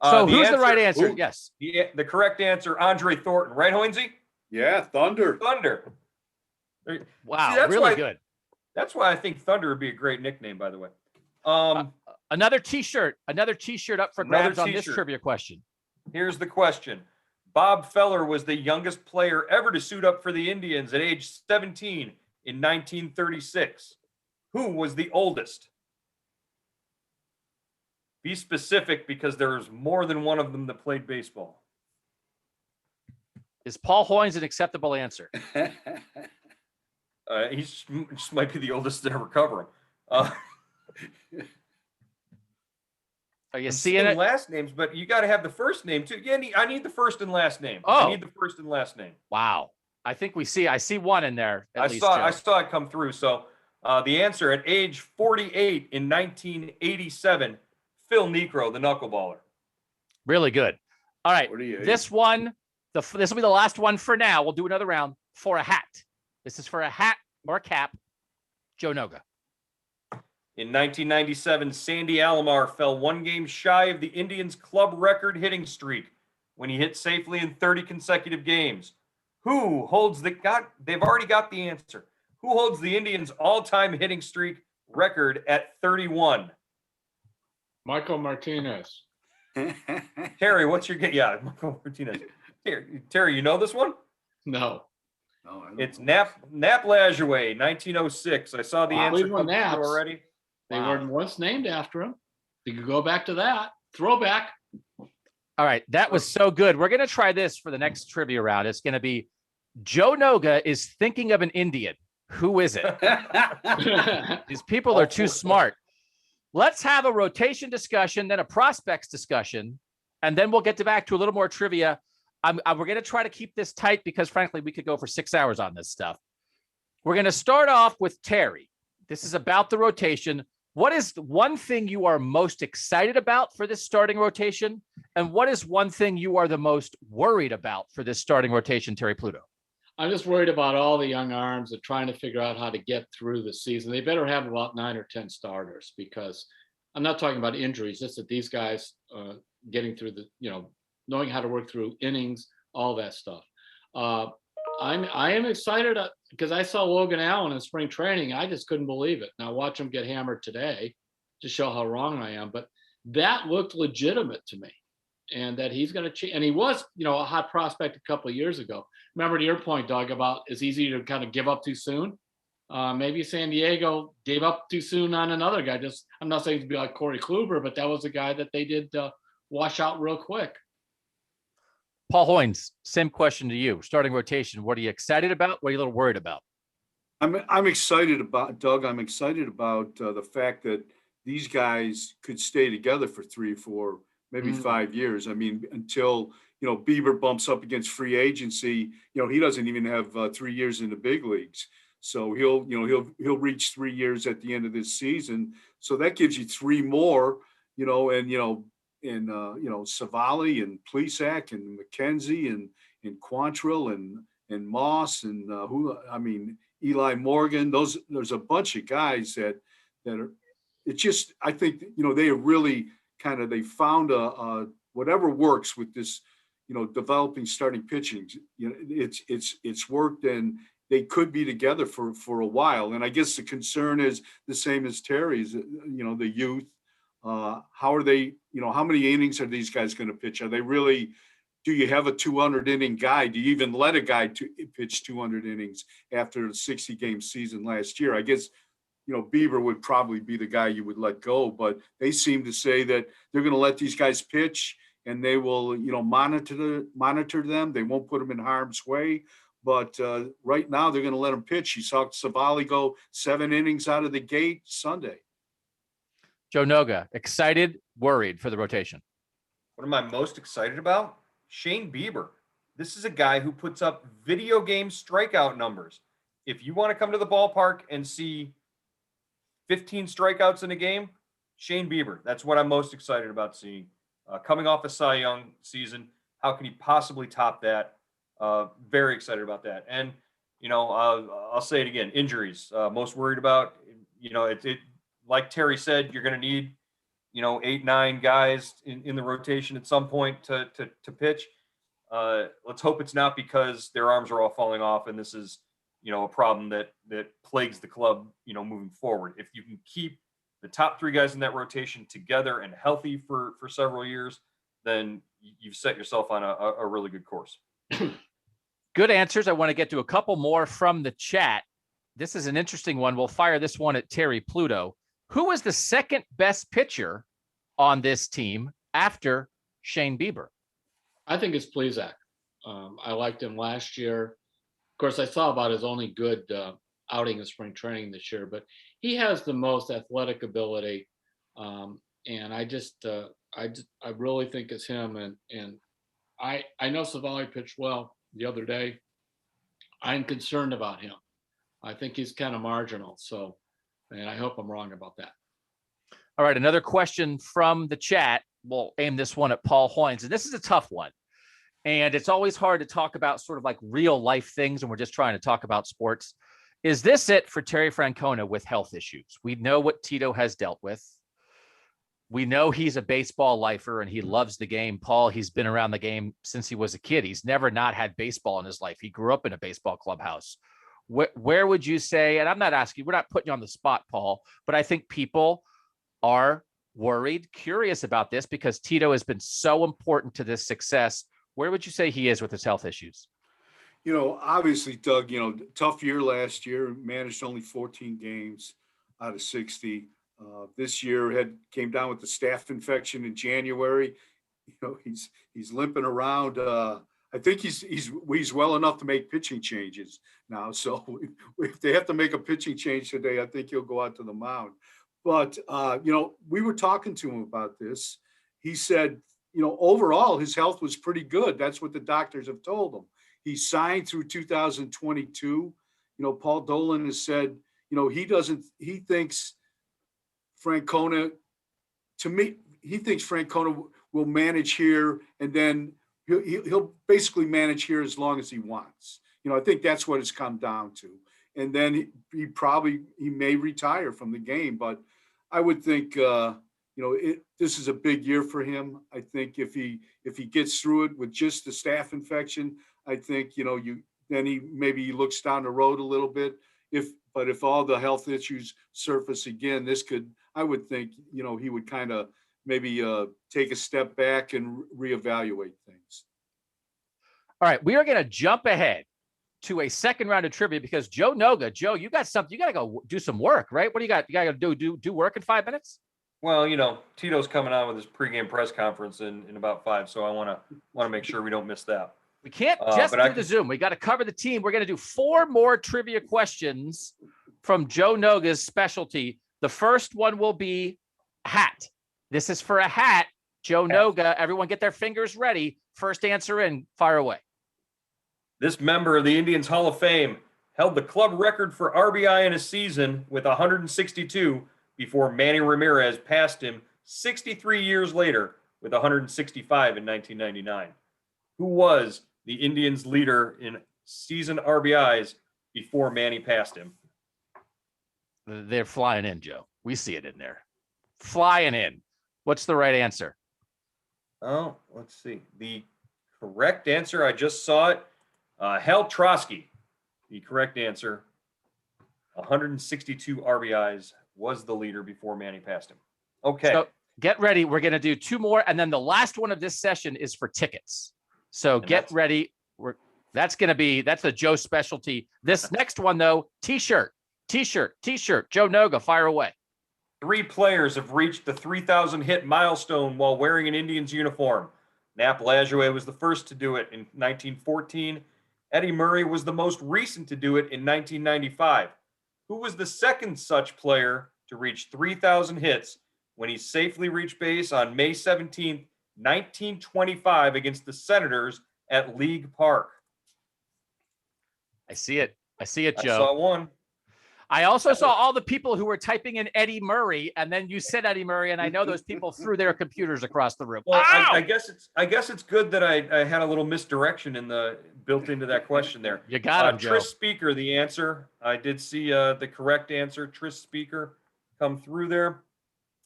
So who's the right answer? Yes. The correct answer, Andre Thornton. Right, Hoinsey? Yeah, Thunder. Wow, See, really good. That's why I think Thunder would be a great nickname, by the way. Another T-shirt up for grabs on this trivia question. Here's the question. Bob Feller was the youngest player ever to suit up for the Indians at age 17 in 1936. Who was the oldest? Be specific because there's more than one of them that played baseball. Is Paul Hoynes an acceptable answer? He just might be the oldest to ever cover him. Are you seeing it? Last names, but you got to have the first name too. Yeah, I need the first and last name. Oh. I need the first and last name. Wow. I think I see one in there. I saw it come through. So the answer at age 48 in 1987, Phil Niekro, the knuckleballer. Really good. All right. This one, this will be the last one for now. We'll do another round for a hat. This is for a hat or a cap. Joe Noga. In 1997, Sandy Alomar fell 1 game shy of the Indians' club record hitting streak when he hit safely in 30 consecutive games. Who holds they've already got the answer. Who holds the Indians' all-time hitting streak record at 31? Michael Martinez. Terry, what's your Michael Martinez. Terry, you know this one? No. It's Nap Lajoie, 1906. I saw the answer come through already. They were once named after him. You could go back to that. Throwback. All right. That was so good. We're going to try this for the next trivia round. It's going to be Joe Noga is thinking of an Indian. Who is it? These people are too smart. Let's have a rotation discussion, then a prospects discussion, and then we'll get back to a little more trivia. We're going to try to keep this tight because, frankly, we could go for 6 hours on this stuff. We're going to start off with Terry. This is about the rotation. What is the one thing you are most excited about for this starting rotation? And what is one thing you are the most worried about for this starting rotation, Terry Pluto? I'm just worried about all the young arms and trying to figure out how to get through the season. They better have about 9 or 10 starters, because I'm not talking about injuries, just that these guys getting through knowing how to work through innings, all that stuff. I am excited because I saw Logan Allen in spring training. I just couldn't believe it. Now watch him get hammered today to show how wrong I am. But that looked legitimate to me, and that he's going to change. And he was, a hot prospect a couple of years ago. Remember to your point, Doug, about it's easy to kind of give up too soon. Maybe San Diego gave up too soon on another guy. I'm not saying to be like Corey Kluber, but that was a guy that they did wash out real quick. Paul Hoynes, same question to you. Starting rotation, what are you excited about? What are you a little worried about? I'm excited about, Doug. I'm excited about the fact that these guys could stay together for 3, 4, maybe 5 years. I mean, until Bieber bumps up against free agency. He doesn't even have 3 years in the big leagues, so he'll reach 3 years at the end of this season. So that gives you 3 more. And Savali and Plesac and McKenzie and Quantrill and Moss and Eli Morgan. There's a bunch of guys that are. It's just, I think they are really they found a whatever works with this developing starting pitching. It's worked, and they could be together for a while. And I guess the concern is the same as Terry's, the youth. How are they, how many innings are these guys going to pitch? Are they really, do you have a 200 inning guy? Do you even let a guy pitch 200 innings after a 60 game season last year? I guess, Bieber would probably be the guy you would let go, but they seem to say that they're going to let these guys pitch and they will, monitor them. They won't put them in harm's way. But right now they're going to let them pitch. You saw Savali go 7 innings out of the gate Sunday. Joe Noga, excited, worried for the rotation? What am I most excited about? Shane Bieber. This is a guy who puts up video game strikeout numbers. If you want to come to the ballpark and see 15 strikeouts in a game, Shane Bieber. That's what I'm most excited about seeing. Coming off a Cy Young season, how can he possibly top that? Very excited about that. And, I'll say it again, injuries. Most worried about, it like Terry said, you're going to need, 8, 9 guys in the rotation at some point to pitch. Let's hope it's not because their arms are all falling off and this is, a problem that plagues the club, moving forward. If you can keep the top 3 guys in that rotation together and healthy for several years, then you've set yourself on a really good course. Good answers. I want to get to a couple more from the chat. This is an interesting one. We'll fire this one at Terry Pluto. Who was the second best pitcher on this team after Shane Bieber? I think it's Plesac. I liked him last year. Of course, I saw about his only good outing in spring training this year, but he has the most athletic ability. And I really think it's him. And I know Savali pitched well the other day. I'm concerned about him. I think he's kind of marginal. So, and I hope I'm wrong about that. All right. Another question from the chat. We'll aim this one at Paul Hoynes. And this is a tough one. And it's always hard to talk about sort of like real life things. And we're just trying to talk about sports. Is this it for Terry Francona with health issues? We know what Tito has dealt with. We know he's a baseball lifer and he loves the game. Paul, he's been around the game since he was a kid. He's never not had baseball in his life. He grew up in a baseball clubhouse. Where would you say, and I'm not asking, we're not putting you on the spot, Paul, but I think people are worried, curious about this because Tito has been so important to this success. Where would you say he is with his health issues? Obviously, Doug, tough year last year, managed only 14 games out of 60. This year came down with the staph infection in January. He's limping around. I think he's well enough to make pitching changes now. So if they have to make a pitching change today, I think he'll go out to the mound. But we were talking to him about this. He said, overall his health was pretty good. That's what the doctors have told him. He signed through 2022. Paul Dolan has said, he thinks Francona, he thinks Francona will manage here and then he'll basically manage here as long as he wants. I think that's what it's come down to. And then he may retire from the game, but I would think, this is a big year for him. I think if he gets through it with just the staph infection, I think, then he looks down the road a little bit. But if all the health issues surface again, I would think, he would kind of maybe take a step back and reevaluate things. All right. We are going to jump ahead to a second round of trivia because Joe Noga, you got something, you got to go do some work, right? What do you got? You got to do work in 5 minutes? Well, Tito's coming on with his pregame press conference in about 5. So I want to make sure we don't miss that. We can't just do the Zoom. We got to cover the team. We're going to do 4 more trivia questions from Joe Noga's specialty. The first one will be hat. This is for a hat. Joe Noga, everyone get their fingers ready. First answer in, fire away. This member of the Indians Hall of Fame held the club record for RBI in a season with 162 before Manny Ramirez passed him 63 years later with 165 in 1999. Who was the Indians' leader in season RBIs before Manny passed him? They're flying in, Joe. We see it in there. Flying in. What's the right answer? Oh, let's see. The correct answer, I just saw it. Hal Trotsky. The correct answer, 162 RBIs, was the leader before Manny passed him. Okay. So get ready. We're going to do 2 more. And then the last one of this session is for tickets. So get ready. That's a Joe specialty. This next one, though, t-shirt. Joe Noga, fire away. 3 players have reached the 3,000 hit milestone while wearing an Indians uniform. Nap Lajoie was the first to do it in 1914. Eddie Murray was the most recent to do it in 1995. Who was the second such player to reach 3,000 hits when he safely reached base on May 17th, 1925 against the Senators at League Park? I see it, Joe. I saw one. I also saw all the people who were typing in Eddie Murray, and then you said Eddie Murray, and I know those people threw their computers across the room. Well, I guess it's good that I had a little misdirection built into that question there. You got him, Joe. Tris Speaker, the answer. I did see the correct answer. Tris Speaker come through there.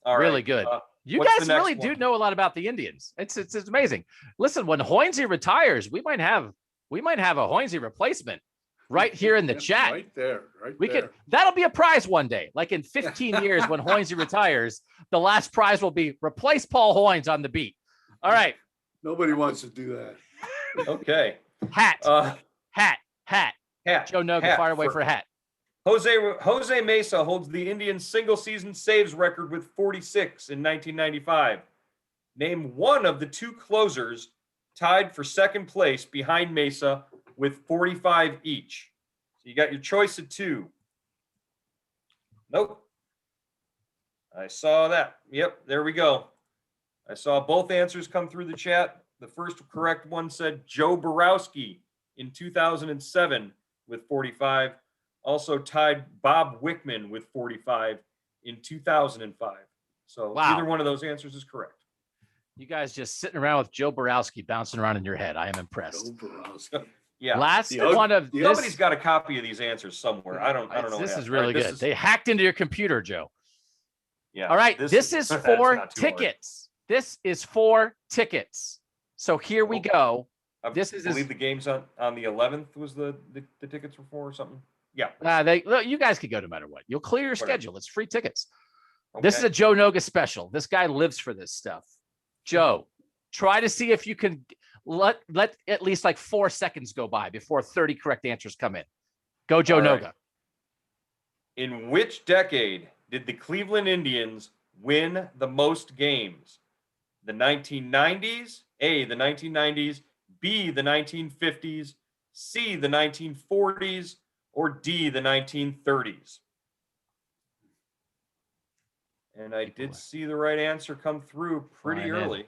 All right. Really good. You guys really do know a lot about the Indians. It's amazing. Listen, when Hoynesy retires, we might have a Hoynesy replacement right here in the chat. Right there. That'll be a prize one day. Like in 15 years when Hoynesy retires, the last prize will be replace Paul Hoynes on the beat. All right. Nobody wants to do that. Okay. Hat. Joe Noga, fire away for hat. Jose Mesa holds the Indians' single-season saves record with 46 in 1995. Name one of the 2 closers tied for second place behind Mesa with 45 each. So you got your choice of 2. Nope. I saw that. Yep, there we go. I saw both answers come through the chat. The first correct one said Joe Borowski in 2007 with 45. Also tied Bob Wickman with 45 in 2005. So Either one of those answers is correct. You guys just sitting around with Joe Borowski bouncing around in your head. I am impressed. Joe Borowski. Yeah. Somebody's got a copy of these answers somewhere. I don't know. This is really good. They hacked into your computer, Joe. Yeah. All right. This is for tickets. This is for tickets. So here we go. I believe the game's on the 11th was the tickets were for or something. Yeah. You guys could go no matter what. You'll clear your schedule. It's free tickets. Okay. This is a Joe Noga special. This guy lives for this stuff. Joe, try to see if you can let at least like 4 seconds go by before 30 correct answers come in. Go, Joe Noga. Right. In which decade did the Cleveland Indians win the most games? The 1990s, A, the 1990s, B, the 1950s, C, the 1940s, or D, the 1930s? And I did see the right answer come through pretty early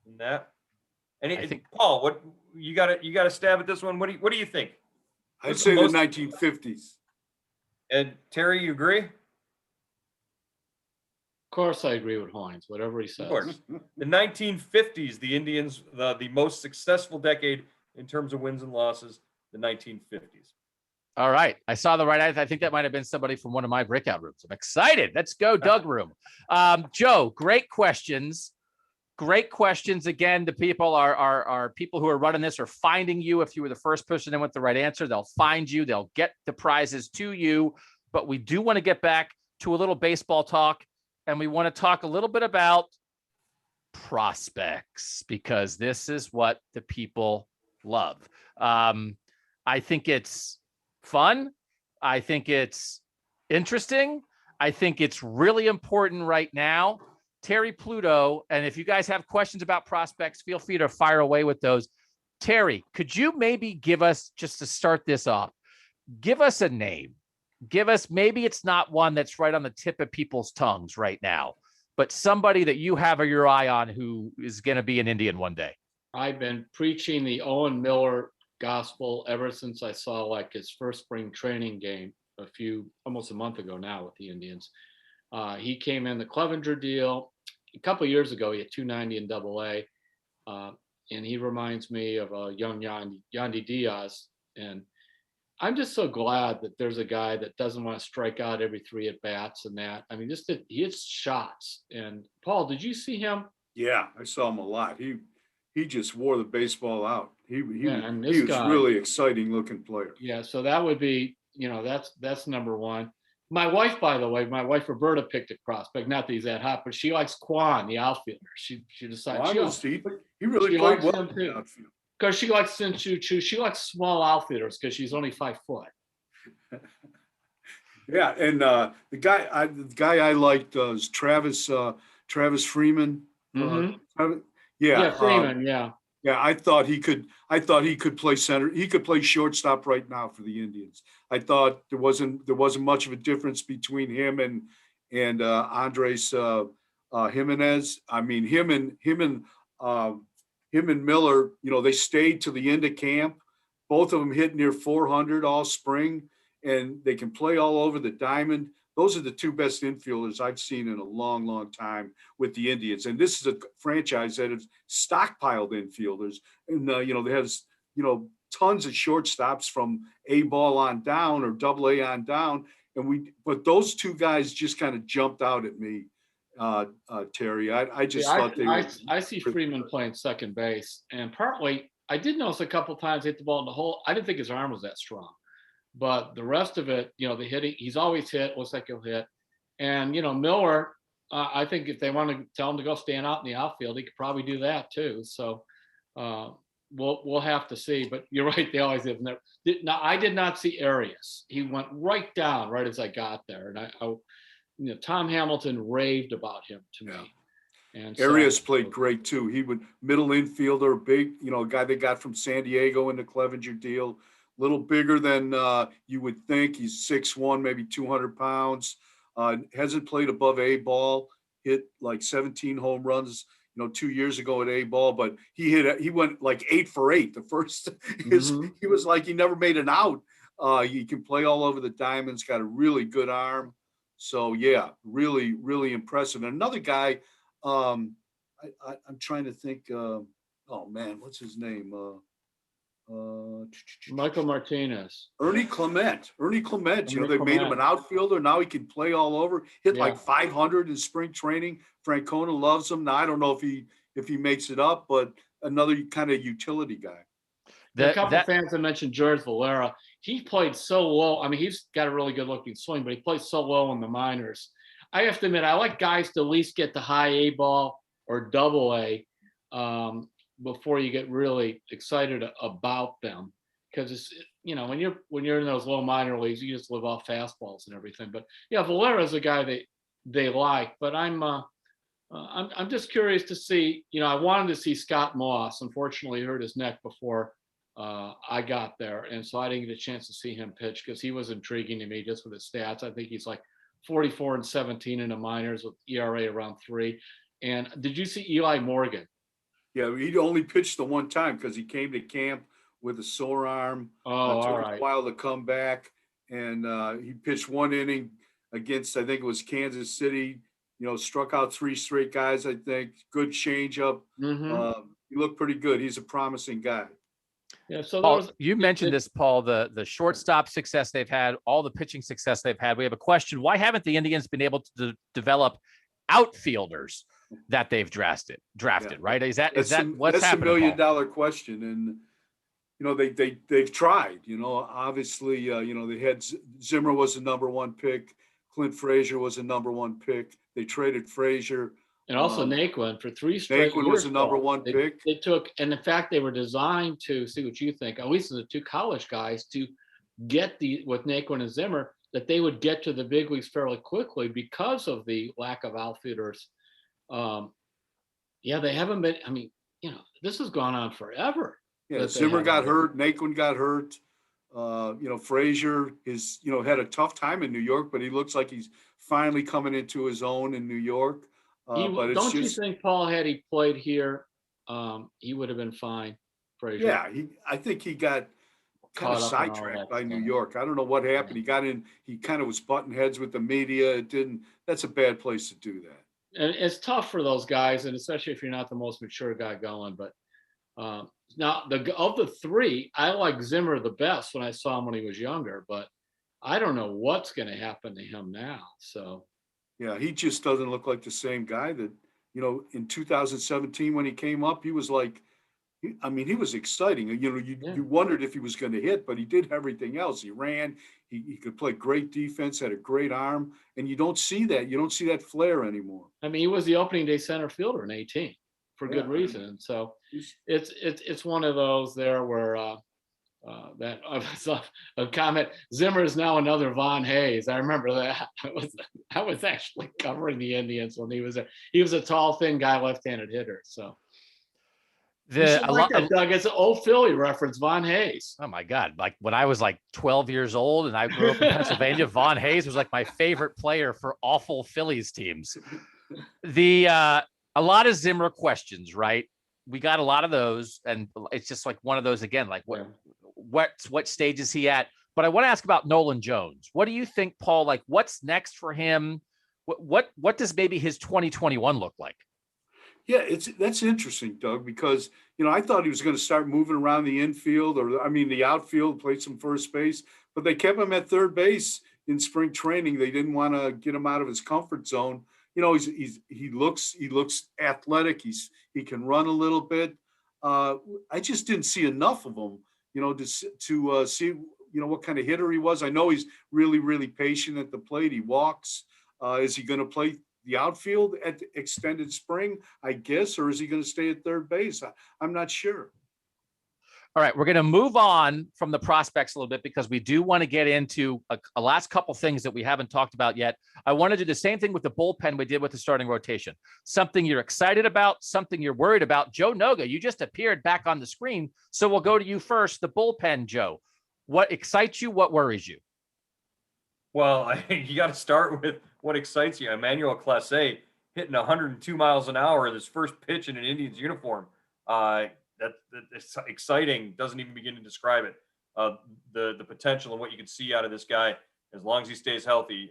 in that. And I think Paul, what you got a stab at this one? What do you think? I'd say the 1950s. And Terry, you agree? Of course, I agree with Hoynes. Whatever he says. Of course. The 1950s, the Indians, the most successful decade in terms of wins and losses. The 1950s. All right. I saw the right answer. I think that might have been somebody from one of my breakout rooms. I'm excited. Let's go, Doug room. Joe, great questions. Great questions. Again, the people are people who are running this are finding you. If you were the first person in with the right answer, they'll find you. They'll get the prizes to you. But we do want to get back to a little baseball talk, and we want to talk a little bit about prospects because this is what the people love. I think it's fun. I think it's interesting. I think it's really important right now. Terry Pluto, and if you guys have questions about prospects, feel free to fire away with those. Terry, could you maybe give us, just to start this off, give us a name. Give us, maybe it's not one that's right on the tip of people's tongues right now, but somebody that you have your eye on who is going to be an Indian one day. I've been preaching the Owen Miller gospel ever since I saw like his first spring training game almost a month ago now with the Indians. He came in the Clevenger deal a couple of years ago. He had 290 in AA, and he reminds me of a young Yandy Diaz. And I'm just so glad that there's a guy that doesn't want to strike out every 3 at bats and that. I mean, he hits shots. And Paul, did you see him? Yeah, I saw him a lot. He just wore the baseball out. and he this was guy, really exciting looking player. yeah. So that would be, that's number one. My wife, by the way, my wife Roberta picked a prospect. Not that he's that hot, but she likes Quan, the outfielder. She decided He really she played likes well him in the too. outfield. Because she likes Sin Chu Chu. She likes small outfielders because she's only 5 foot. Yeah, and the guy I liked was Travis Freeman. Yeah, Freeman. Yeah. Yeah, I thought he could play center. He could play shortstop right now for the Indians. I thought there wasn't much of a difference between him and Andres Jimenez. I mean, him and Miller. They stayed to the end of camp. Both of them hit near 400 all spring, and they can play all over the diamond. Those are the two best infielders I've seen in a long, long time with the Indians. And this is a franchise that has stockpiled infielders. And, they have, tons of shortstops from A ball on down or double A on down. But those two guys just kind of jumped out at me, Terry. I just thought they were. I see Freeman playing second base. And partly, I did notice a couple times hit the ball in the hole. I didn't think his arm was that strong. But the rest of it, the hitting, he's always hit, looks like he'll hit. And, Miller, I think if they want to tell him to go stand out in the outfield, he could probably do that too. So we'll have to see. But you're right, they always have. Now, I did not see Arias. He went right down right as I got there. And Tom Hamilton raved about him to me. And Arias played great too. He would middle infielder, big, a guy they got from San Diego in the Clevenger deal. Little bigger than you would think. He's 6'1", maybe 200 pounds. Hasn't played above A ball. Hit like 17 home runs, 2 years ago at A ball. But he went like 8 for 8. The first, he was like he never made an out. He can play all over the diamonds. Got a really good arm. So yeah, really, really impressive. And another guy, I'm trying to think. Oh man, what's his name? Michael Martinez. Ernie Clement. They made him an outfielder. Now he can play all over. Hit like 500 in spring training. Francona loves him. Now I don't know if he makes it up, but another kind of utility guy. A couple of fans have mentioned George Valera. He played so low. I mean, he's got a really good looking swing, but he played so low in the minors. I have to admit, I like guys to at least get the high A ball or double A. Before you get really excited about them, because it's when you're in those low minor leagues, you just live off fastballs and everything. But yeah, Valera's a guy they like. But I'm just curious to see. I wanted to see Scott Moss. Unfortunately, he hurt his neck before I got there, and so I didn't get a chance to see him pitch because he was intriguing to me just with his stats. I think he's like 44-17 in the minors with ERA around 3. And did you see Eli Morgan? Yeah, he only pitched the one time because he came to camp with a sore arm. Took a while to come back, and he pitched 1 inning against, I think it was Kansas City. Struck out 3 straight guys. I think good changeup. He looked pretty good. He's a promising guy. Yeah. So Paul, you mentioned this, Paul. The shortstop success they've had, all the pitching success they've had. We have a question: why haven't the Indians been able to develop outfielders that they've drafted? Right? Is that what's happening? That's a $1 million question, and they've tried. Obviously, they had Zimmer was the number 1 pick. Clint Frazier was the number 1 pick. They traded Frazier. And also Naquin for 3 straight years. Naquin was the number 1 pick. They took, and in fact, they were designed to see what you think, at least the 2 college guys, to get with Naquin and Zimmer, that they would get to the big leagues fairly quickly because of the lack of outfielders. They haven't been. I mean, this has gone on forever. Yeah, Zimmer got hurt. Naquin got hurt. Frazier is, had a tough time in New York, but he looks like he's finally coming into his own in New York. Don't you think, Paul, had he played here, he would have been fine? Frazier. Yeah, I think he got kind of sidetracked by New York. I don't know what happened. He got in. He kind of was butting heads with the media. It didn't. That's a bad place to do that. And it's tough for those guys, and especially if you're not the most mature guy going. But now, of the 3, I like Zimmer the best when I saw him when he was younger. But I don't know what's going to happen to him now. So, yeah, he just doesn't look like the same guy that in 2017 when he came up, he was I mean, he was exciting. You know, you wondered if he was going to hit, but he did everything else. He ran. He could play great defense. Had a great arm, and you don't see that. You don't see that flair anymore. I mean, he was the opening day center fielder in 18 for good reason. And so it's one of those there where that a comment. Zimmer is now another Von Hayes. I remember that. I was actually covering the Indians when he was there. He was a tall, thin guy, left-handed hitter. So. Doug, it's an old Philly reference, Von Hayes. Oh my God. Like when I was like 12 years old and I grew up in Pennsylvania, Von Hayes was like my favorite player for awful Phillies teams. A lot of Zimmer questions, right? We got a lot of those, and it's just like one of those again, like what stage is he at? But I want to ask about Nolan Jones. What do you think, Paul? Like what's next for him? What does maybe his 2021 look like? Yeah, that's interesting, Doug, because, you know, I thought he was going to start moving around the infield the outfield, play some first base, but they kept him at third base in spring training. They didn't want to get him out of his comfort zone. You know, he looks athletic. He can run a little bit. I just didn't see enough of him, you know, to see, you know, what kind of hitter he was. I know he's really, really patient at the plate. He walks. Is he going to play the outfield at the extended spring, I guess, or is he going to stay at third base? I'm not sure. All right, we're going to move on from the prospects a little bit because we do want to get into a last couple things that we haven't talked about yet. I want to do the same thing with the bullpen we did with the starting rotation. Something you're excited about, something you're worried about. Joe Noga, you just appeared back on the screen, so we'll go to you first. The bullpen, Joe. What excites you? What worries you? Well, you got to start with what excites you. Emmanuel Clase hitting 102 miles an hour, this first pitch in an Indians uniform. That's exciting. Doesn't even begin to describe it. The potential and what you can see out of this guy as long as he stays healthy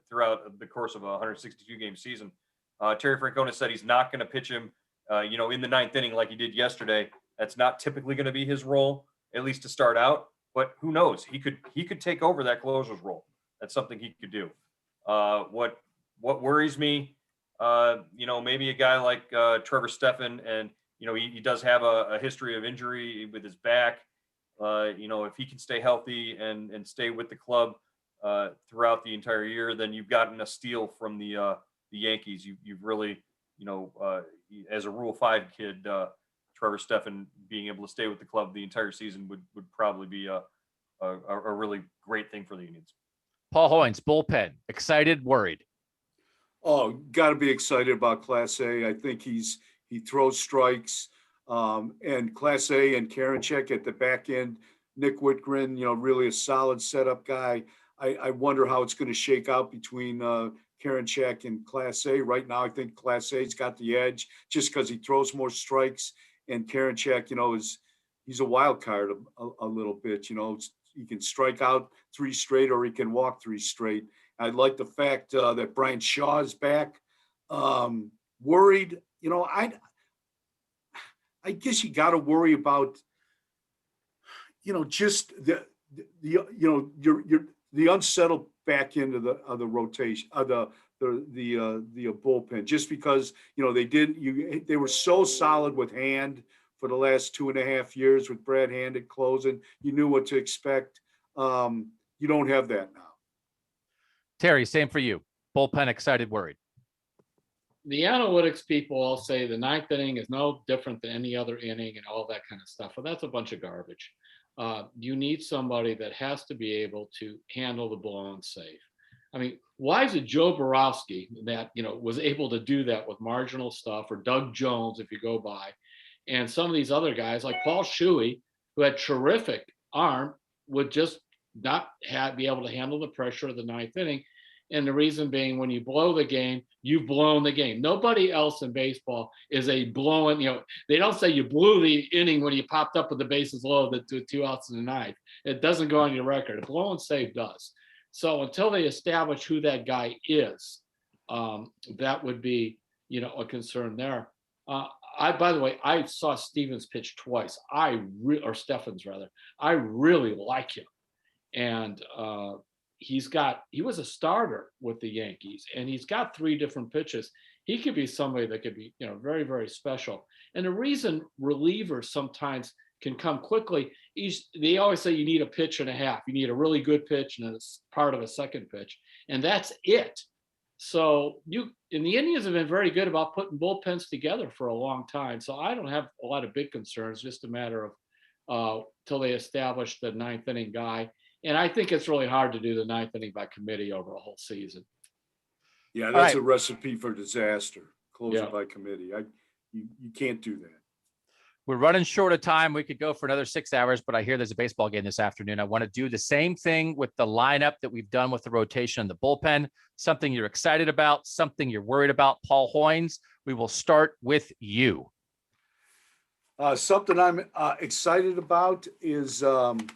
throughout the course of a 162 game season. Terry Francona said he's not going to pitch him, in the ninth inning like he did yesterday. That's not typically going to be his role, at least to start out. But who knows? He could take over that closer's role. That's something he could do. What worries me, maybe a guy like Trevor Stephan, and he does have a history of injury with his back. If he can stay healthy and stay with the club throughout the entire year, then you've gotten a steal from the Yankees. You've really, as a Rule 5 kid, Trevor Stephan being able to stay with the club the entire season would probably be a really great thing for the Indians. Paul Hoynes, bullpen, excited, worried? Oh, got to be excited about Clase. I think he throws strikes, and Clase and Karinchak at the back end. Nick Whitgren, really a solid setup guy. I wonder how it's going to shake out between Karinchak and Clase. Right now, I think Clase's got the edge just because he throws more strikes, and Karinchak, he's a wild card a little bit. He can strike out 3 straight or he can walk 3 straight. I like the fact that Brian Shaw is back. Worried, I guess you got to worry about, just the unsettled back end of the rotation of the bullpen, just because they were so solid with Hand for the last 2.5 years with Brad Hand at closing. You knew what to expect. You don't have that now. Terry, same for you. Bullpen, excited, worried. The analytics people all say the ninth inning is no different than any other inning and all that kind of stuff. Well, that's a bunch of garbage. You need somebody that has to be able to handle the blown save. I mean, why is it Joe Borowski that, was able to do that with marginal stuff, or Doug Jones, if you go by, and some of these other guys like Paul Shuey, who had terrific arm, would just not be able to handle the pressure of the ninth inning. And the reason being, when you blow the game, you've blown the game. Nobody else in baseball is a blowing, they don't say you blew the inning when you popped up with the bases loaded to 2 outs in the ninth. It doesn't go on your record. A blown save does. So until they establish who that guy is, that would be, a concern there. By the way, I saw Stevens pitch twice. Or Steffens rather. I really like him. And he was a starter with the Yankees, and he's got 3 different pitches. he could be somebody that could be, very, very special. And the reason relievers sometimes can come quickly, they always say you need a pitch and a half. You need a really good pitch and it's part of a second pitch, and that's it. So the Indians have been very good about putting bullpens together for a long time. So I don't have a lot of big concerns, just a matter of till they establish the ninth inning guy. And I think it's really hard to do the ninth inning by committee over a whole season. Yeah, that's a recipe for disaster. Close it by committee. You can't do that. We're running short of time. We could go for another 6 hours, but I hear there's a baseball game this afternoon. I want to do the same thing with the lineup that we've done with the rotation and the bullpen. Something you're excited about, something you're worried about. Paul Hoynes, we will start with you. Something I'm excited about is, I'm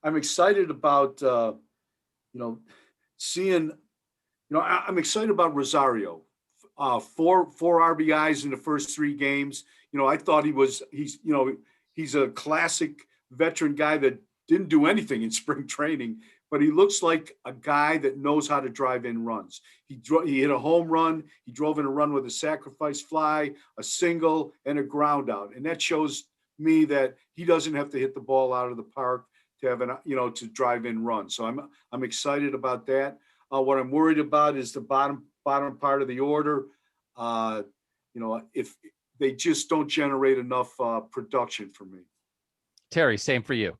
excited about, seeing, I'm excited about Rosario. 4 RBIs in the first 3 games. I thought he's a classic veteran guy that didn't do anything in spring training, but he looks like a guy that knows how to drive in runs. He hit a home run. He drove in a run with a sacrifice fly, a single, and a ground out. And that shows me that he doesn't have to hit the ball out of the park to have to drive in runs. So I'm excited about that. What I'm worried about is the bottom part of the order. If they just don't generate enough production for me. Terry, same for you.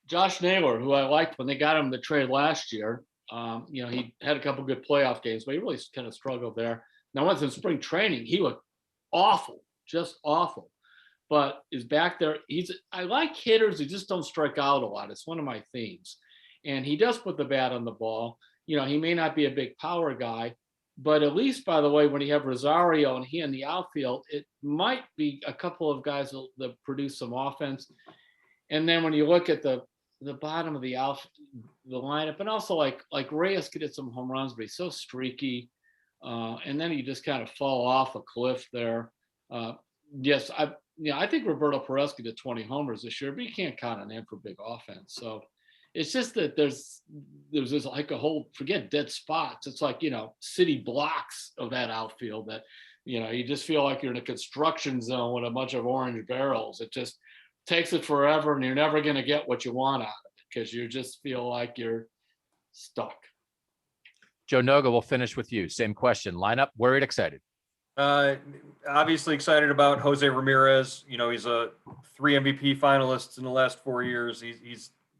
Josh Naylor, who I liked when they got him the trade last year. He had a couple good playoff games, but he really kind of struggled there. Now, once in spring training, he looked awful, just awful. But is back there. I like hitters who just don't strike out a lot. It's one of my themes. And he does put the bat on the ball. He may not be a big power guy, but at least, by the way, when you have Rosario and he in the outfield, it might be a couple of guys that produce some offense. And then when you look at the bottom of the lineup, and also like Reyes could hit some home runs, but he's so streaky. And then you just kind of fall off a cliff there. Yes, I think Roberto Perez could hit 20 homers this year, but you can't count on him for big offense. So it's just that there's this like a whole, forget dead spots. It's like, city blocks of that outfield that, you just feel like you're in a construction zone with a bunch of orange barrels. It just takes it forever and you're never going to get what you want out of it because you just feel like you're stuck. Joe Noga, we'll finish with you. Same question. Lineup, worried, excited? Obviously excited about Jose Ramirez. He's a 3 MVP finalists in the last 4 years.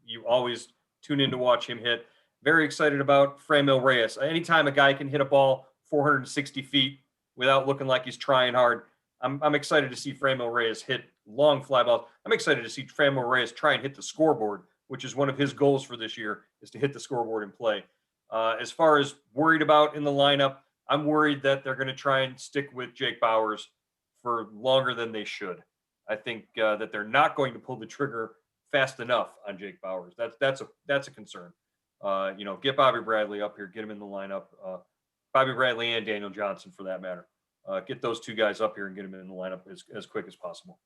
You always tune in to watch him hit. Very excited about Franmil Reyes. Anytime a guy can hit a ball 460 feet without looking like he's trying hard, I'm excited to see Franmil Reyes hit long fly balls. I'm excited to see Franmil Reyes try and hit the scoreboard, which is one of his goals for this year, is to hit the scoreboard and play. As far as worried about in the lineup, I'm worried that they're going to try and stick with Jake Bauers for longer than they should. I think that they're not going to pull the trigger fast enough on Jake Bauers. That's a concern. Get Bobby Bradley up here, get him in the lineup. Bobby Bradley and Daniel Johnson, for that matter. Get those 2 guys up here and get them in the lineup as quick as possible.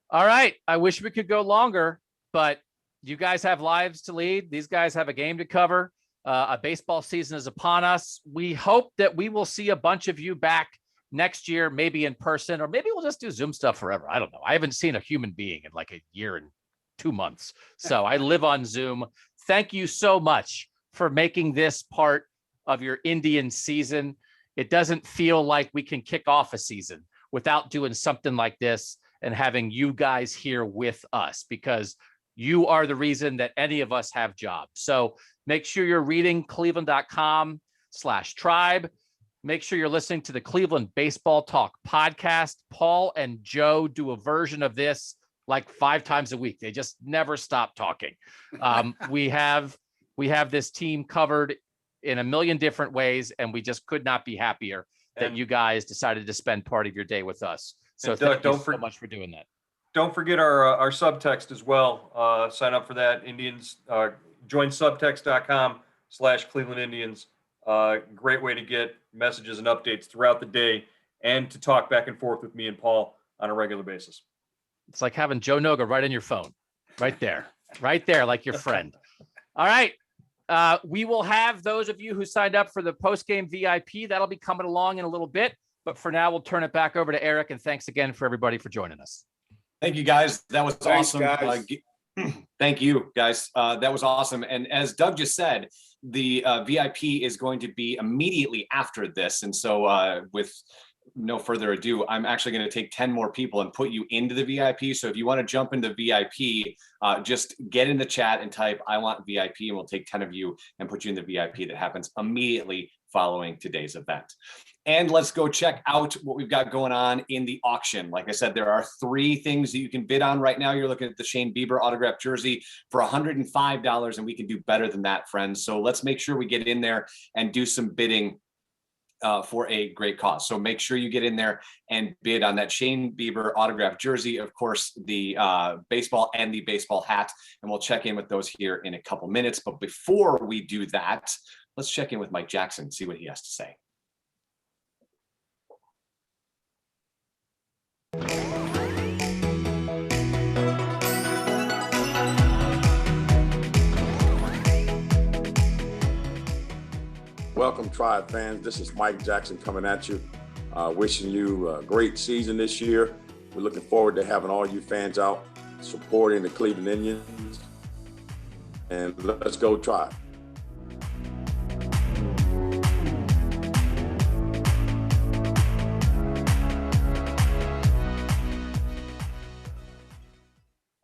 All right. I wish we could go longer, but you guys have lives to lead. These guys have a game to cover. A baseball season is upon us. We hope that we will see a bunch of you back next year, maybe in person, or maybe we'll just do Zoom stuff forever. I don't know. I haven't seen a human being in like a year and 2 months. So I live on Zoom. Thank you so much for making this part of your Indian season. It doesn't feel like we can kick off a season without doing something like this and having you guys here with us, because you are the reason that any of us have jobs. So make sure you're reading cleveland.com/tribe. Make sure you're listening to the Cleveland Baseball Talk podcast. Paul and Joe do a version of this like 5 times a week. They just never stop talking. We have this team covered in a million different ways, and we just could not be happier that you guys decided to spend part of your day with us. So thank you so much for doing that. Don't forget our subtext as well. Sign up for that. Indians, join subtext.com/Cleveland Indians. Great way to get messages and updates throughout the day and to talk back and forth with me and Paul on a regular basis. It's like having Joe Noga right in your phone, right there, like your friend. All right. We will have those of you who signed up for the post-game VIP. That'll be coming along in a little bit. But for now, we'll turn it back over to Eric. And thanks again for everybody for joining us. Thank you, guys. That was Thanks, awesome. guys. Thank you, guys. That was awesome. And as Doug just said, the VIP is going to be immediately after this. And so with no further ado, I'm actually going to take 10 more people and put you into the VIP. So if you want to jump into VIP, just get in the chat and type, I want VIP, and we'll take 10 of you and put you in the VIP. That happens immediately following today's event. And let's go check out what we've got going on in the auction. Like I said, there are 3 things that you can bid on right now. You're looking at the Shane Bieber autographed jersey for $105, and we can do better than that, friends. So let's make sure we get in there and do some bidding for a great cause. So make sure you get in there and bid on that Shane Bieber autographed jersey, of course, the baseball and the baseball hat. And we'll check in with those here in a couple minutes. But before we do that, let's check in with Mike Jackson, see what he has to say. Welcome, Tribe fans. This is Mike Jackson coming at you, wishing you a great season this year. We're looking forward to having all you fans out supporting the Cleveland Indians. And let's go, Tribe.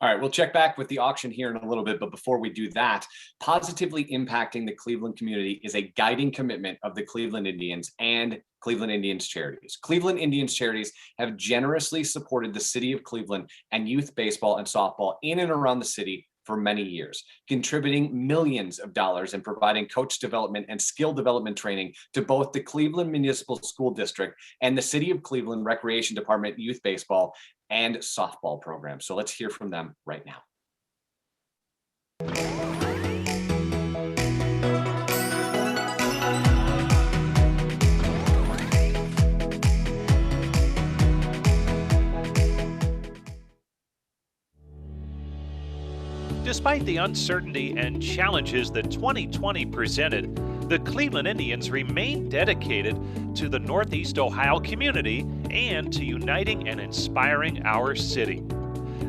All right, we'll check back with the auction here in a little bit, but before we do that, positively impacting the Cleveland community is a guiding commitment of the Cleveland Indians and Cleveland Indians charities. Cleveland Indians charities have generously supported the city of Cleveland and youth baseball and softball in and around the city for many years, contributing millions of dollars and providing coach development and skill development training to both the Cleveland Municipal School District and the City of Cleveland Recreation Department youth baseball and softball program. So let's hear from them right now. Despite the uncertainty and challenges that 2020 presented, the Cleveland Indians remain dedicated to the Northeast Ohio community and to uniting and inspiring our city.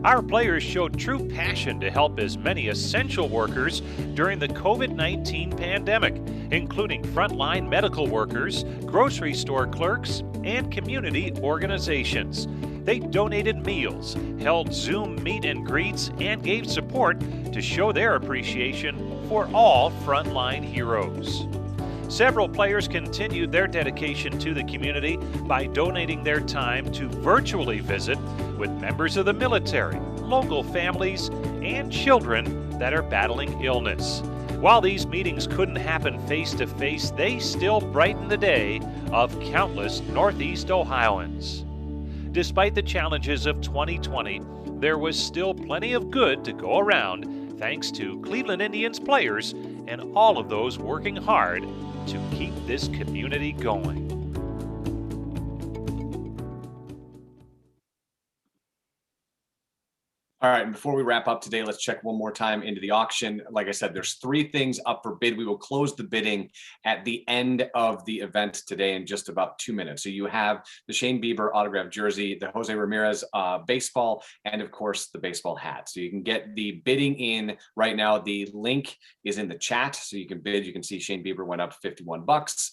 Our players showed true passion to help as many essential workers during the COVID-19 pandemic, including frontline medical workers, grocery store clerks, and community organizations. They donated meals, held Zoom meet and greets, and gave support to show their appreciation for all frontline heroes. Several players continued their dedication to the community by donating their time to virtually visit with members of the military, local families, and children that are battling illness. While these meetings couldn't happen face-to-face, they still brighten the day of countless Northeast Ohioans. Despite the challenges of 2020, there was still plenty of good to go around thanks to Cleveland Indians players and all of those working hard to keep this community going. All right, and before we wrap up today, let's check one more time into the auction. Like I said, there's 3 things up for bid. We will close the bidding at the end of the event today in just about 2 minutes. So you have the Shane Bieber autographed jersey, the Jose Ramirez baseball, and of course the baseball hat. So you can get the bidding in right now. The link is in the chat, so you can bid. You can see Shane Bieber went up $51.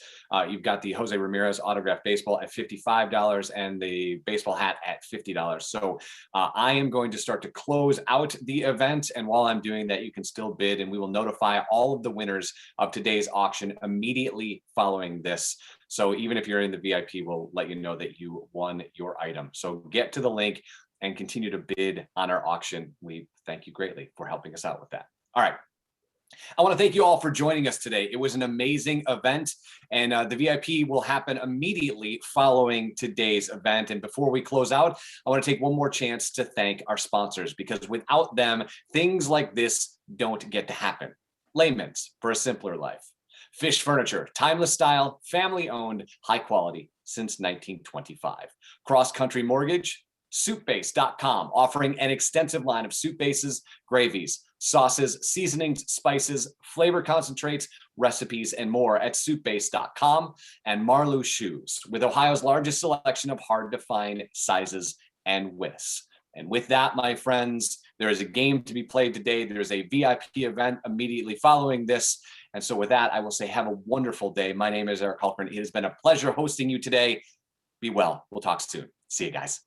You've got the Jose Ramirez autographed baseball at $55 and the baseball hat at $50. So I am going to start to close out the event, and while I'm doing that, you can still bid, and we will notify all of the winners of today's auction immediately following this. So even if you're in the VIP, we'll let you know that you won your item. So get to the link and continue to bid on our auction. We thank you greatly for helping us out with that. All right. I want to thank you all for joining us today. It was an amazing event, and the VIP will happen immediately following today's event. And before we close out, I want to take one more chance to thank our sponsors, because without them, things like this don't get to happen. Layman's for a simpler life. Fish Furniture, timeless style, family owned, high quality since 1925. Cross Country Mortgage, SoupBase.com, offering an extensive line of soup bases, gravies, sauces, seasonings, spices, flavor concentrates, recipes, and more at soupbase.com, and Marlou Shoes, with Ohio's largest selection of hard-to-find sizes and widths. And with that, my friends, there is a game to be played today. There's a VIP event immediately following this. And so with that, I will say have a wonderful day. My name is Eric Hulkran. It has been a pleasure hosting you today. Be well. We'll talk soon. See you guys.